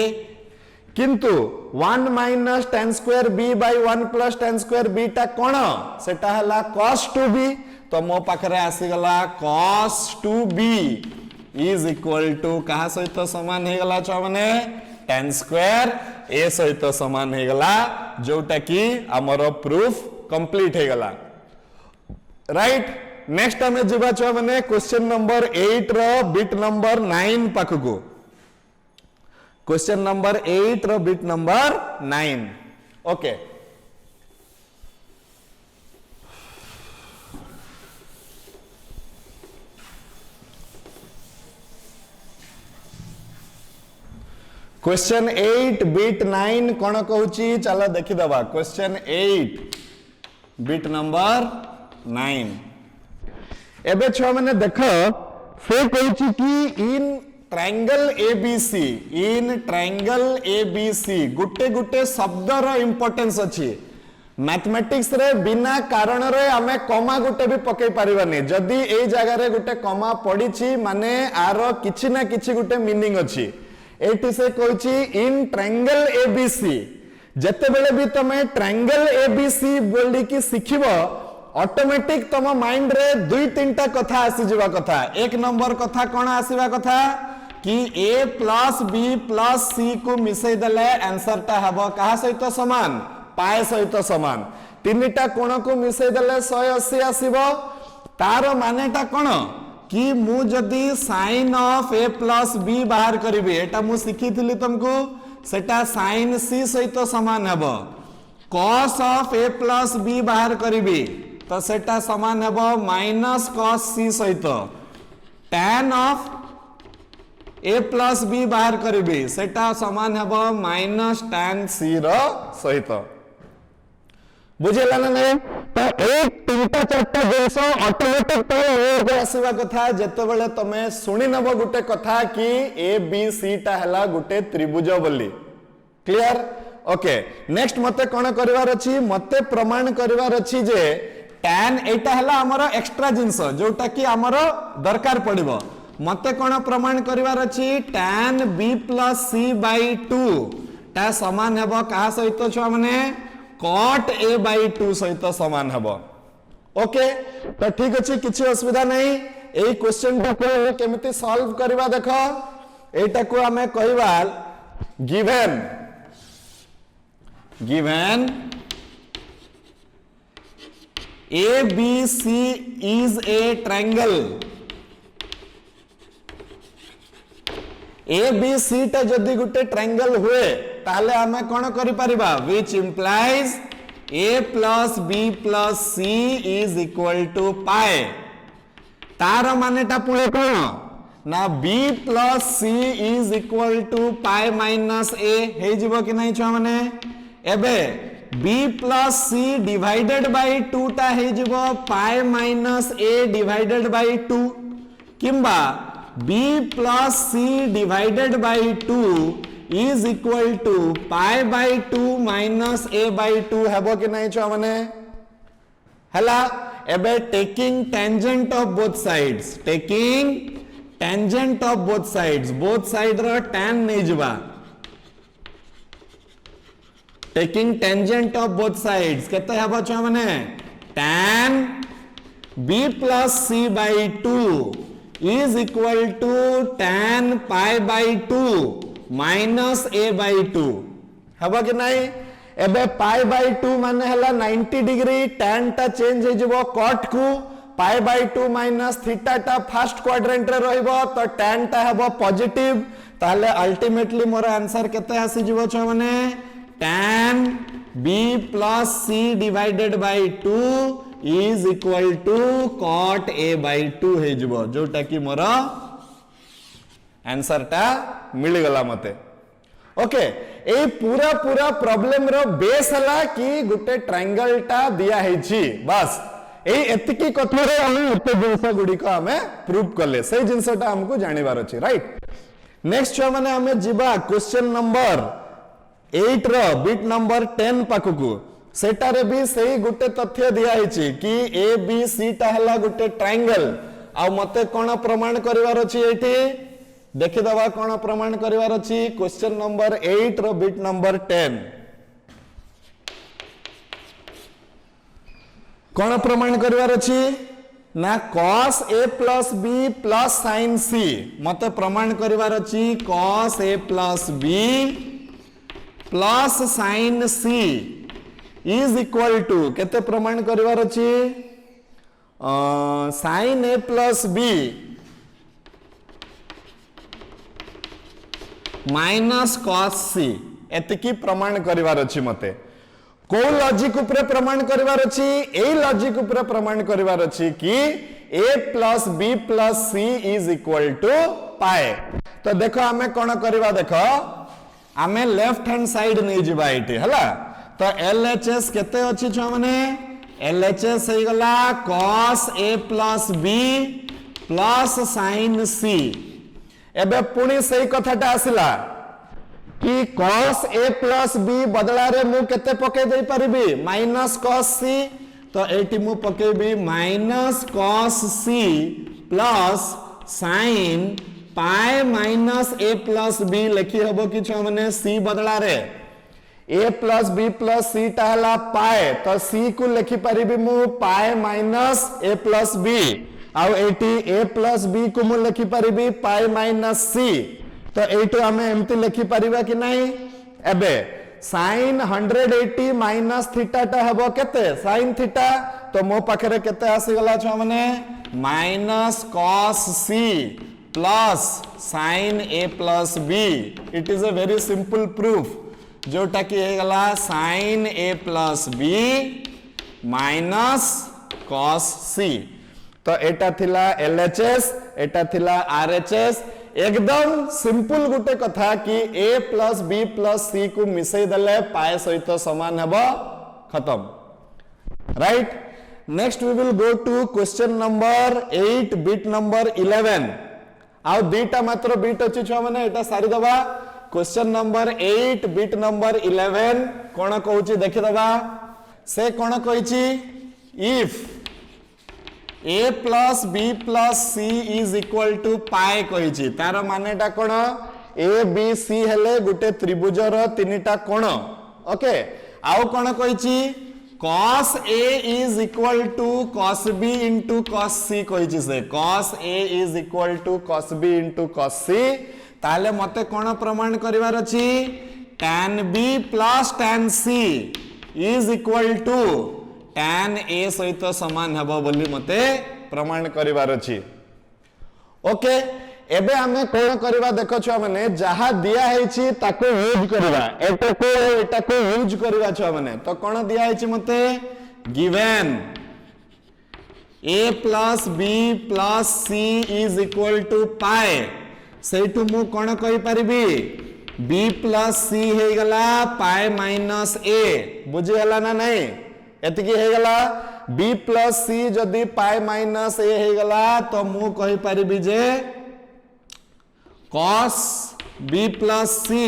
किंतु 1 minus tan square b by 1 plus tan square b ता कोन सेटा हला cos 2b तो मो पाखरे आसी गला cos 2b is equal to कहा सहित समान हे गला छ माने tan स्क्वायर a सहित समान हे गला जोटा कि हमरो प्रूफ कंप्लीट हे गला राइट नेक्स्ट हमें जिबा छ माने क्वेश्चन नंबर 8 रो बिट नंबर 9 पाखकु क्वेश्चन नंबर 8 रो bit number 9 okay question 8 bit 9 कोन कहूची चलो देखि दबा क्वेश्चन 8 बिट नंबर 9 एबे छ माने देखो से कहूची कि इन ट्रायंगल एबीसी गुटे गुटे शब्द रो इंपोर्टेंस अछि मैथमेटिक्स रे बिना कारण रे हमें कॉमा गुटे भी पकई परिबानी जदी ए जगह रे गुटे कॉमा पडिछि माने आरो किछि ना किछि गुटे मीनिंग अछि एटी से कहूची इन ट्रायंगल एबीसी जते बेले भी तमे ट्रायंगल एबीसी बोली कि सिखिबो ऑटोमेटिक तम माइंड रे दुई तीनटा कथा आसी जिवा कथा एक नंबर कथा कोन आसीबा कथा कि a plus b plus c को मिसई देले आंसर ता हबो कहा सहित समान पाए सहित समान तीनटा कोण को मिसई देले 180 आसीबो तार मानेटा कोन कि मु जदी sin of a plus b बाहर करबी एटा मु सिखिथिली तुमको सेटा sin c सहित समान हबो cos of a plus b बाहर करबी तो सेटा समान हबो minus cos c सहित tan of a plus b बाहर करबी सेटा समान हबो minus tan c रो सहित बुझेला ना नहीं तो एक तीनटा चारटा जिंस ऑटोमेटिक तो हो आसीबा कथा जते बेले तमे सुनि नबो गुटे कथा कि a b c टा हला गुटे त्रिभुज बोली क्लियर ओके नेक्स्ट मते कोन करबार अछि मते प्रमाण करबार अछि जे tan एटा हला हमरो एक्स्ट्रा जिंस जोटा कि हमरो दरकार पड़िबो मते कोन प्रमाण करबार अछि tan b plus c by 2 ता समान हेबो कहा सहित छ माने cot a by 2 सहित समान हेबो ओके तो ठीक अछि किछि असुविधा नहीं एई क्वेश्चन को केमिति सॉल्व करबा देखो एटा को हमें कहबा given ABC is a triangle, ABC टा जदि गुटे ट्रायंगल हुए ताले आमे कोन करि परिबा, which implies A plus B plus C is equal to pi। तार माने टा पुळे कोन ना B plus C is equal to pi minus A हे जिवो कि नै छ माने एबे B plus C divided by 2 टा हे जिवो pi minus A divided by 2 किंबा B plus C divided by 2 is equal to pi by 2 minus A by 2 हेबो कि नै छ माने हला एबे taking tangent of both sides, taking tangent of both side row tan नै जबा, taking tangent of both sides केते हेबो छ माने tan B plus C by 2 is equal to tan pi by 2 minus A by 2 हेबो कि नै एबे pi by 2 माने हला 90 डिग्री, tan टा चेंज हे जबो cot को, pi by 2 minus theta टा फर्स्ट क्वाड्रेंट रे रहइबो तो tan टा हेबो पॉजिटिव, ताले अल्टीमेटली मोर आंसर केते आसी जबो छ माने tan B plus C divided by 2 is equal to cot A by 2 हे जबो, जोटा कि मोर आंसर टा मिल गला मते। ओके ए पूरा प्रॉब्लम रो बेस हला कि गुटे ट्रायंगल टा दिया है छी, बस ए एतिकी कथा रे हम एते जिंस गुडी को हमें प्रूव करले, से जिंसटा हमको जानिबार अछि, राइट। नेक्स्ट छ माने हमें जिबा क्वेश्चन नंबर 8 रो बिट नंबर 10 पाखकु, सेटा रे भी सही गुटे तथ्य दिया है छी कि ए बी सी टा हला गुटे ट्रायंगल, आ मते कोन प्रमाण करिवार अछि एठी देखि दबा कोन प्रमाण करिवार अछि। क्वेश्चन नंबर 8 रो बिट नंबर 10 कोन प्रमाण करिवार अछि ना cos A plus B plus sin C, मते प्रमाण करिवार अछि cos A plus B plus sin C is equal to केते प्रमाण करिवार अछि sin A plus B minus cos C, एतिकी प्रमाण करिवार अछि मते। को लॉजिक ऊपर प्रमाण करिवार अछि, ए लॉजिक ऊपर प्रमाण करिवार अछि कि A plus B plus C is equal to pi। तो देखो हमें कोन करिवा, देखो हमें लेफ्ट हैंड साइड नै जिबा एठी हला, तो LHS केते अछि छ माने LHS हे गला cos A plus B plus sin C। एबे पुणी सही कथाटा आसिला कि cos A plus B बदला रे मु केते पके देई परिबी माइनस cos C, तो एटी मु पकेबी minus cos C plus sin pi minus A plus B लिखि हबो कि छ माने C बदला रे A plus B plus C टा हला pi, तो C को लिखि परिबी मु pi minus A plus B, आउ एटी A plus B को मु लिखि परिबी pi माइनस C, तो एटो हमें एमती लिखि परिबा कि नहीं। एबे sin 180 माइनस थीटा टा हबो केते sin थीटा, तो मो पाखरे केते आसी गला छ माने minus cos C plus sin A plus B। It is a very simple proof, जोटा कि हे गला sin A plus B minus cos C। तो एटा थिला LHS, एटा थिला RHS, एकदम सिंपल गुटे कथा कि A plus B plus C को मिसई दले पाए सहित समान हेबो, खत्म, right. Next we will go to question number 8 bit number 11, आउ दीटा मात्र बिट अछि छ माने एटा सारी दबा। क्वेश्चन नंबर 8 बिट नंबर 11 कोन कहूची देखि दबा, से कोन कहिची इफ A plus B plus C is equal to pi कहिची, तार मानेटा कोन A B C हेले गुटे त्रिभुजर तीनिटा कोण, ओके। आउ कोन कहिची cos A is equal to cos B into cos C कहिची, से cos A is equal to cos B into cos C, ताले मते कोन प्रमाण करिवार अछि tan b plus tan c is equal to tan a सहित समान हबो बोली मते प्रमाण करिवार अछि। ओके एबे हमें कोन करबा देखो छुआ माने जहा दिया हेछि ताको यूज करबा एटा को यूज करबा छुआ माने तो कोन दिया हेछि मते given a plus b plus c is equal to pi सेठु मु कोन कहि परिबी b plus c हे गला pi minus a बुझी हला ना नहीं एतकी हे गला b plus c जदी pi minus a हे गला तो मु कहि परिबी जे cos b plus c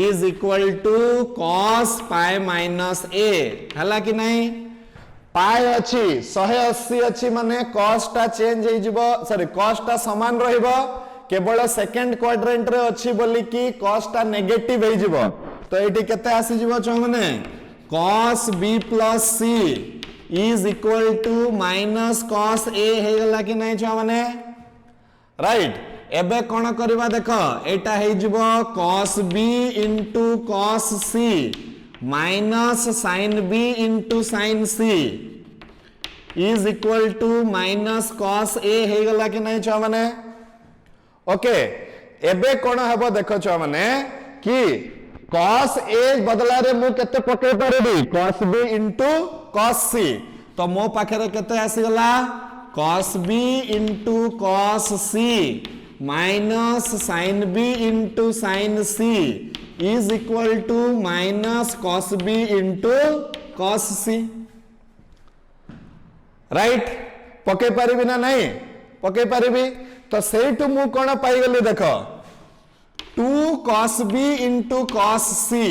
is equal to cos pi minus a हला कि नहीं पाई अच्छी 180 अच्छी माने cos टा चेंज हे जिवो सॉरी cos टा समान रहिबो केवल सेकंड क्वाड्रेंट रे अच्छी बोली कि cos टा नेगेटिव हे जिवो तो एटी केते आसी जिवो छ माने cos b plus c is equal to minus cos a हे गला कि नहीं छ माने राइट एबे कोन करबा देखो एटा हे जिवो cos b into cos c minus sin b into sin c is equal to minus cos a हे गला कि नहीं छ माने ओके एबे कोन हबो देखो छ माने कि cos a बदला रे मु केते पके परबी cos b into cos c तो मो पाखरे केते आसी गला cos b into cos c minus sin b into sin c is equal to minus cos b into cos c right पके परिबी ना नहीं पके परिबी तो सेठु मु कोन पाई गली देखो 2 cos b into cos c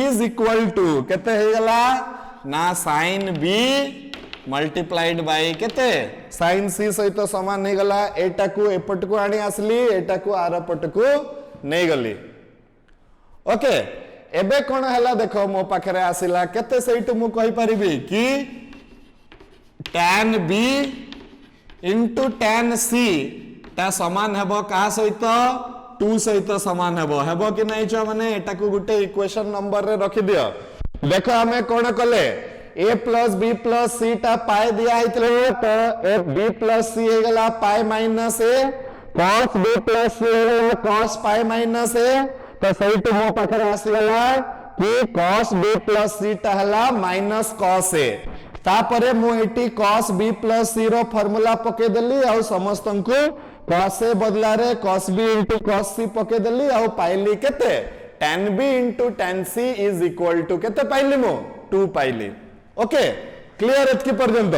is equal to केते हे गला ना sin b multiplied by केते sin c सहित समान हे गला एटा को एपट को आनी आसली एटा को आर पट को नै गली ओके एबे कोन हला देखो मो पाखरे आसिला केते सेठु मु कहि परिबी कि tan b into tan c ता समान हेबो का सहित 2 सहित समान हेबो कि नहीं छ माने एटा को गुटे इक्वेशन नंबर रे रखि दियो देखो हमें कोन कले a plus b plus c ता पाई दिया हितले तो a b plus c हे गला pi minus a cos b plus c हे गला cos pi minus a तो सही तो मो पाखरे आसी गला कि cos b plus c ता हला minus cos a तापरे मु eighty cos b plus c रो फार्मूला पके देली आ समस्तन को cos a बदला रे cos b into cos c पके देली आ पाइली केते tan b into tan c is equal to केते पाइली मु 2 पाइली ओके क्लियर एतकी पर्यंत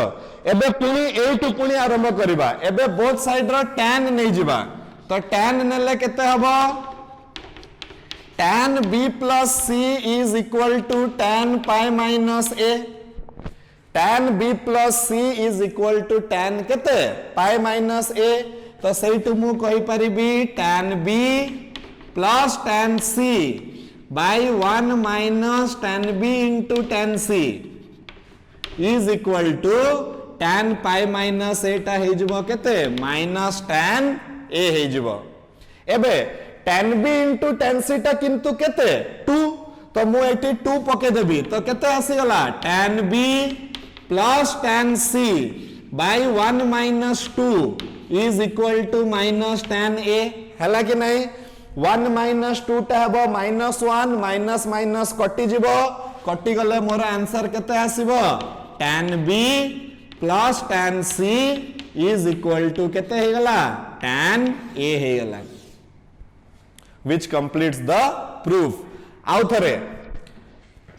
एबे पुनी एटू पुनी आरंभ करबा एबे बोथ साइड रो tan नै जिबा तो tan नेले केते हबो tan b plus c is equal to tan pi minus a tan b plus c is equal to tan केते pi minus a तो सही तो मु कहि परिबी tan b plus tan c by 1 minus tan b into tan c is equal to tan pi minus a टा हे जबो केते minus tan a हे जबो एबे tan b into tan c टा किंतु केते 2 तो मु एटी 2 पके देबी तो केते आसी गला tan b plus tan c by 1 minus 2 is equal to minus tan a हला कि नहीं 1 minus 2 टा हबो minus 1 minus minus कटि जिवो कटि गले मोर आंसर केते आसीबो tan b plus tan c is equal to केते हे गला tan a हे गला which completes the proof आउ थरे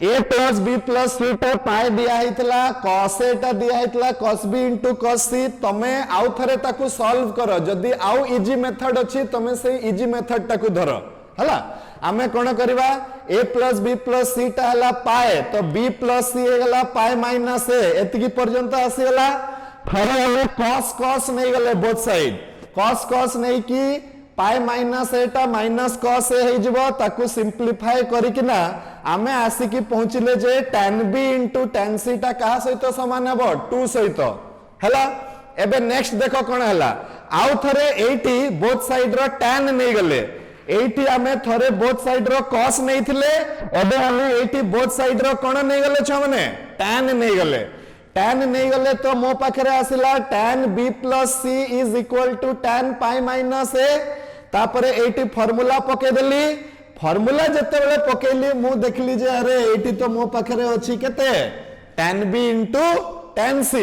a plus b plus c टा पाई दिया हितला cos a टा दिया हितला cos b into cos c तमे आउ थरे ताकू सॉल्व करो जदी आउ इजी मेथड अछि तमे से इजी मेथड ताकू धरो हला आमे कोन करबा a plus b plus c टा हला पाए तो b plus c हे गला pi minus a एतकी पर्यंत आसी गला थरे हले cos cos नै गले बोथ साइड cos cos नै की पाई माइनस एटा माइनस cos ए हे जिवो ताकू सिंपलीफाई करी कि ना आमे आसी की पहुंचले जे tan b into tan c टा कहा सहित समान हेबो 2 सहित हला एबे नेक्स्ट देखो कोन हला आउ थरे एटी बोथ साइड रो tan नहीं गले एटी आमे थरे बोथ साइड रो cos नहीं थिले एबे आमे एटी बोथ साइड रो कोन नहीं गले छ माने tan नहीं गले tan नहीं गले तो मो पाखरे आसिला tan b plus c is equal to tan pi minus a तापरे एटी फार्मूला पके देली फार्मूला जते बेले पकेली मु देखली जे अरे एटी तो मो पाखरे अछि केते tan b into tan c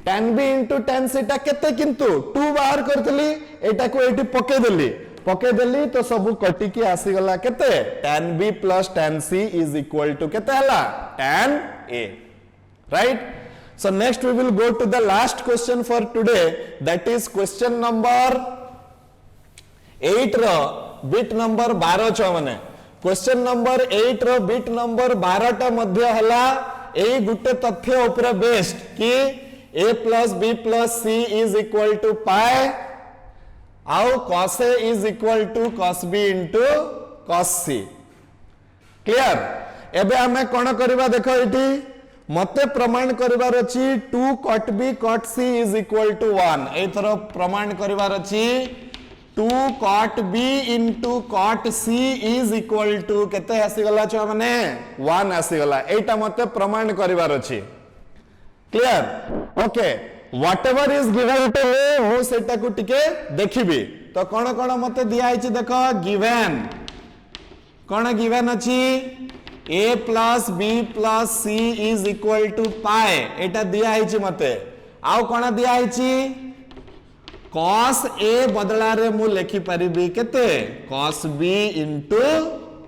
tan b into tan c टा केते किंतु 2 बाहर करतली एटा को एटी पके देली तो सब कटी की आसी गला केते tan b plus tan c is equal to केते हला tan a right. So next we will go to the last question for today, that is question number 8 row bit number 12 छ माने question number 8 रो bit number 12 टा मध्य हला ए गुटे तथ्य ऊपर based कि a plus b plus c is equal to pi आउ cos a is equal to cos b into cos c clear. एबे हमें कोन करबा देखो एटी मते प्रमाण करिवार अछि 2 cot b cot c is equal to 1 A thorough प्रमाण करिवार अछि 2 cot b into cot c is equal to केते आसी गला छ माने 1 आसी गला एटा मते प्रमाण करिवार अछि clear. Okay whatever is given to me मु सेटा को टिके देखिबी तो कोन कोन मते दिया आइछि देखो गिवन कोन गिवन अछि a plus b plus c is equal to pi एटा दिया आइछि मते आउ कोन दिया आइछि cos a बदला रे मु लेखि परिबी केते cos b into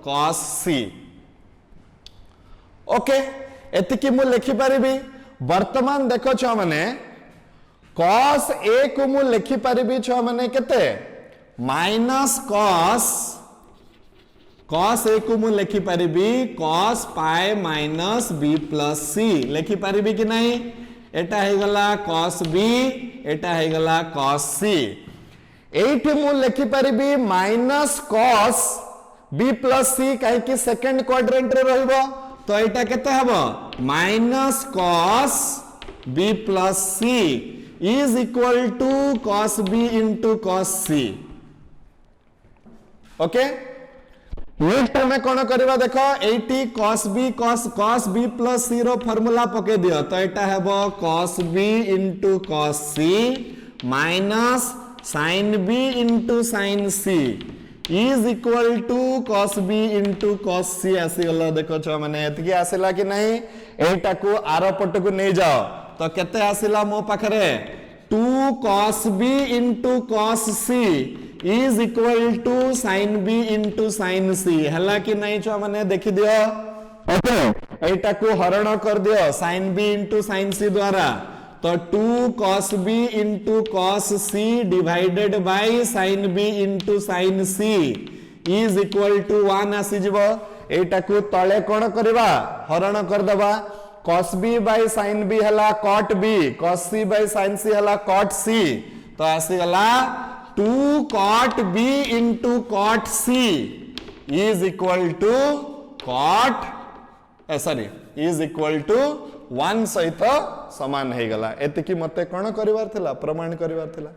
cos c okay एतिकी मु लेखि परिबी. वर्तमान देखो छ माने cos a को मु लेखि परिबी छ माने केते minus cos a को मु लेखि परिबी cos pi minus b plus c लेखि परिबी कि नहीं एटा हे गला cos b एटा हे गला cos c एठी मु लेखि परिबी minus cos b plus c काहे कि सेकंड क्वाड्रेंट रे रहबो तो एटा केते हबो minus cos b plus c is equal to cos b into cos c okay. Next हमें कोन करबा देखो 80 cos b plus c रो फार्मूला पके दियो तो एटा हेबो cos b into cos c minus sin b into sin c is equal to cos b into cos c आसी गलो देखो छ माने एतकी आसीला कि नहीं एटा को आरो पट को नै जाओ तो केते आसीला मो पाखरे 2 cos b into cos c is equal to sin b into sin c हला कि नहीं छ माने देखि दियो ओके एटा को हरण कर दियो sin b into sin c द्वारा तो 2 cos b into cos c divided by sin b into sin c is equal to 1 आसी जिवो एटा को तळे कोन करबा हरण कर दबा cos b by sin b हला cot b cos c by sin c हला cot c तो आसी गला 2 cot b into cot c is equal to cot is equal to 1 सहित समान हे गला एतिकी मते कोन करिवार थिला प्रमाण करिवार थिला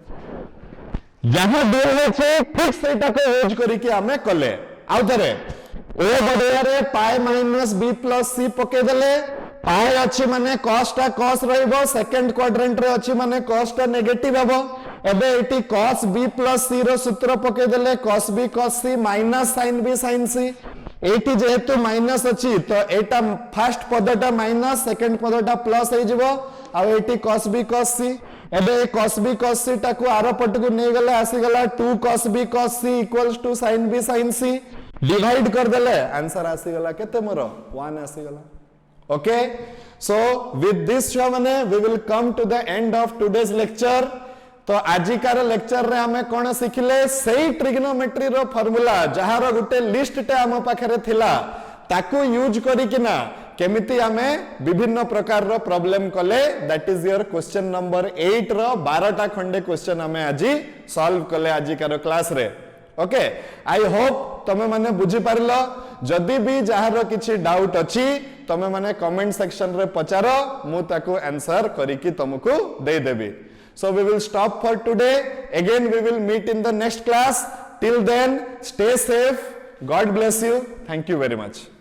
जहां दिले छे ठीक सेटा को यूज करी कि हमें कले आउ थरे a बडया रे pi minus b plus c पके देले pi अछि माने cos टा cos रहइबो सेकंड क्वाड्रेंट रे अछि माने cos टा नेगेटिव हबो एबे eighty cos b plus c रो सूत्र पके देले cos b cos c minus sin b sin c eighty जेहेतु माइनस अछि तो एटा फर्स्ट पदटा माइनस सेकंड पदटा प्लस हे जिवो आ eighty cos b cos c एबे cos b cos c टा को आरो पट को नै गले आसी गला 2 cos b cos c equals to sin b sin c divide कर देले आंसर आसी गला केते मोर 1 आसी गला ओके. सो विथ दिस माने we will come to the end of today's lecture. तो आजिकार लेक्चर रे हमें कोन सिखले सेही ट्रिग्नोमेट्री रो फार्मूला जहार गुटे लिस्ट टे हम पाखरे थिला ताकू यूज करी किना केमिति हमें विभिन्न प्रकार रो प्रॉब्लम कले that is your question number 8 रो 12 टा खंडे क्वेश्चन हमें आजि सॉल्व कले आजिकार क्लास रे ओके. आई होप तमे माने बुझी पारलो जदी भी जहार किछि डाउट अछि तमे माने कमेंट सेक्शन रे पचारो मु ताकू आंसर करी कि तुमको दे देबी. So we will stop for today. Again, we will meet in the next class. Till then, stay safe. God bless you. Thank you very much.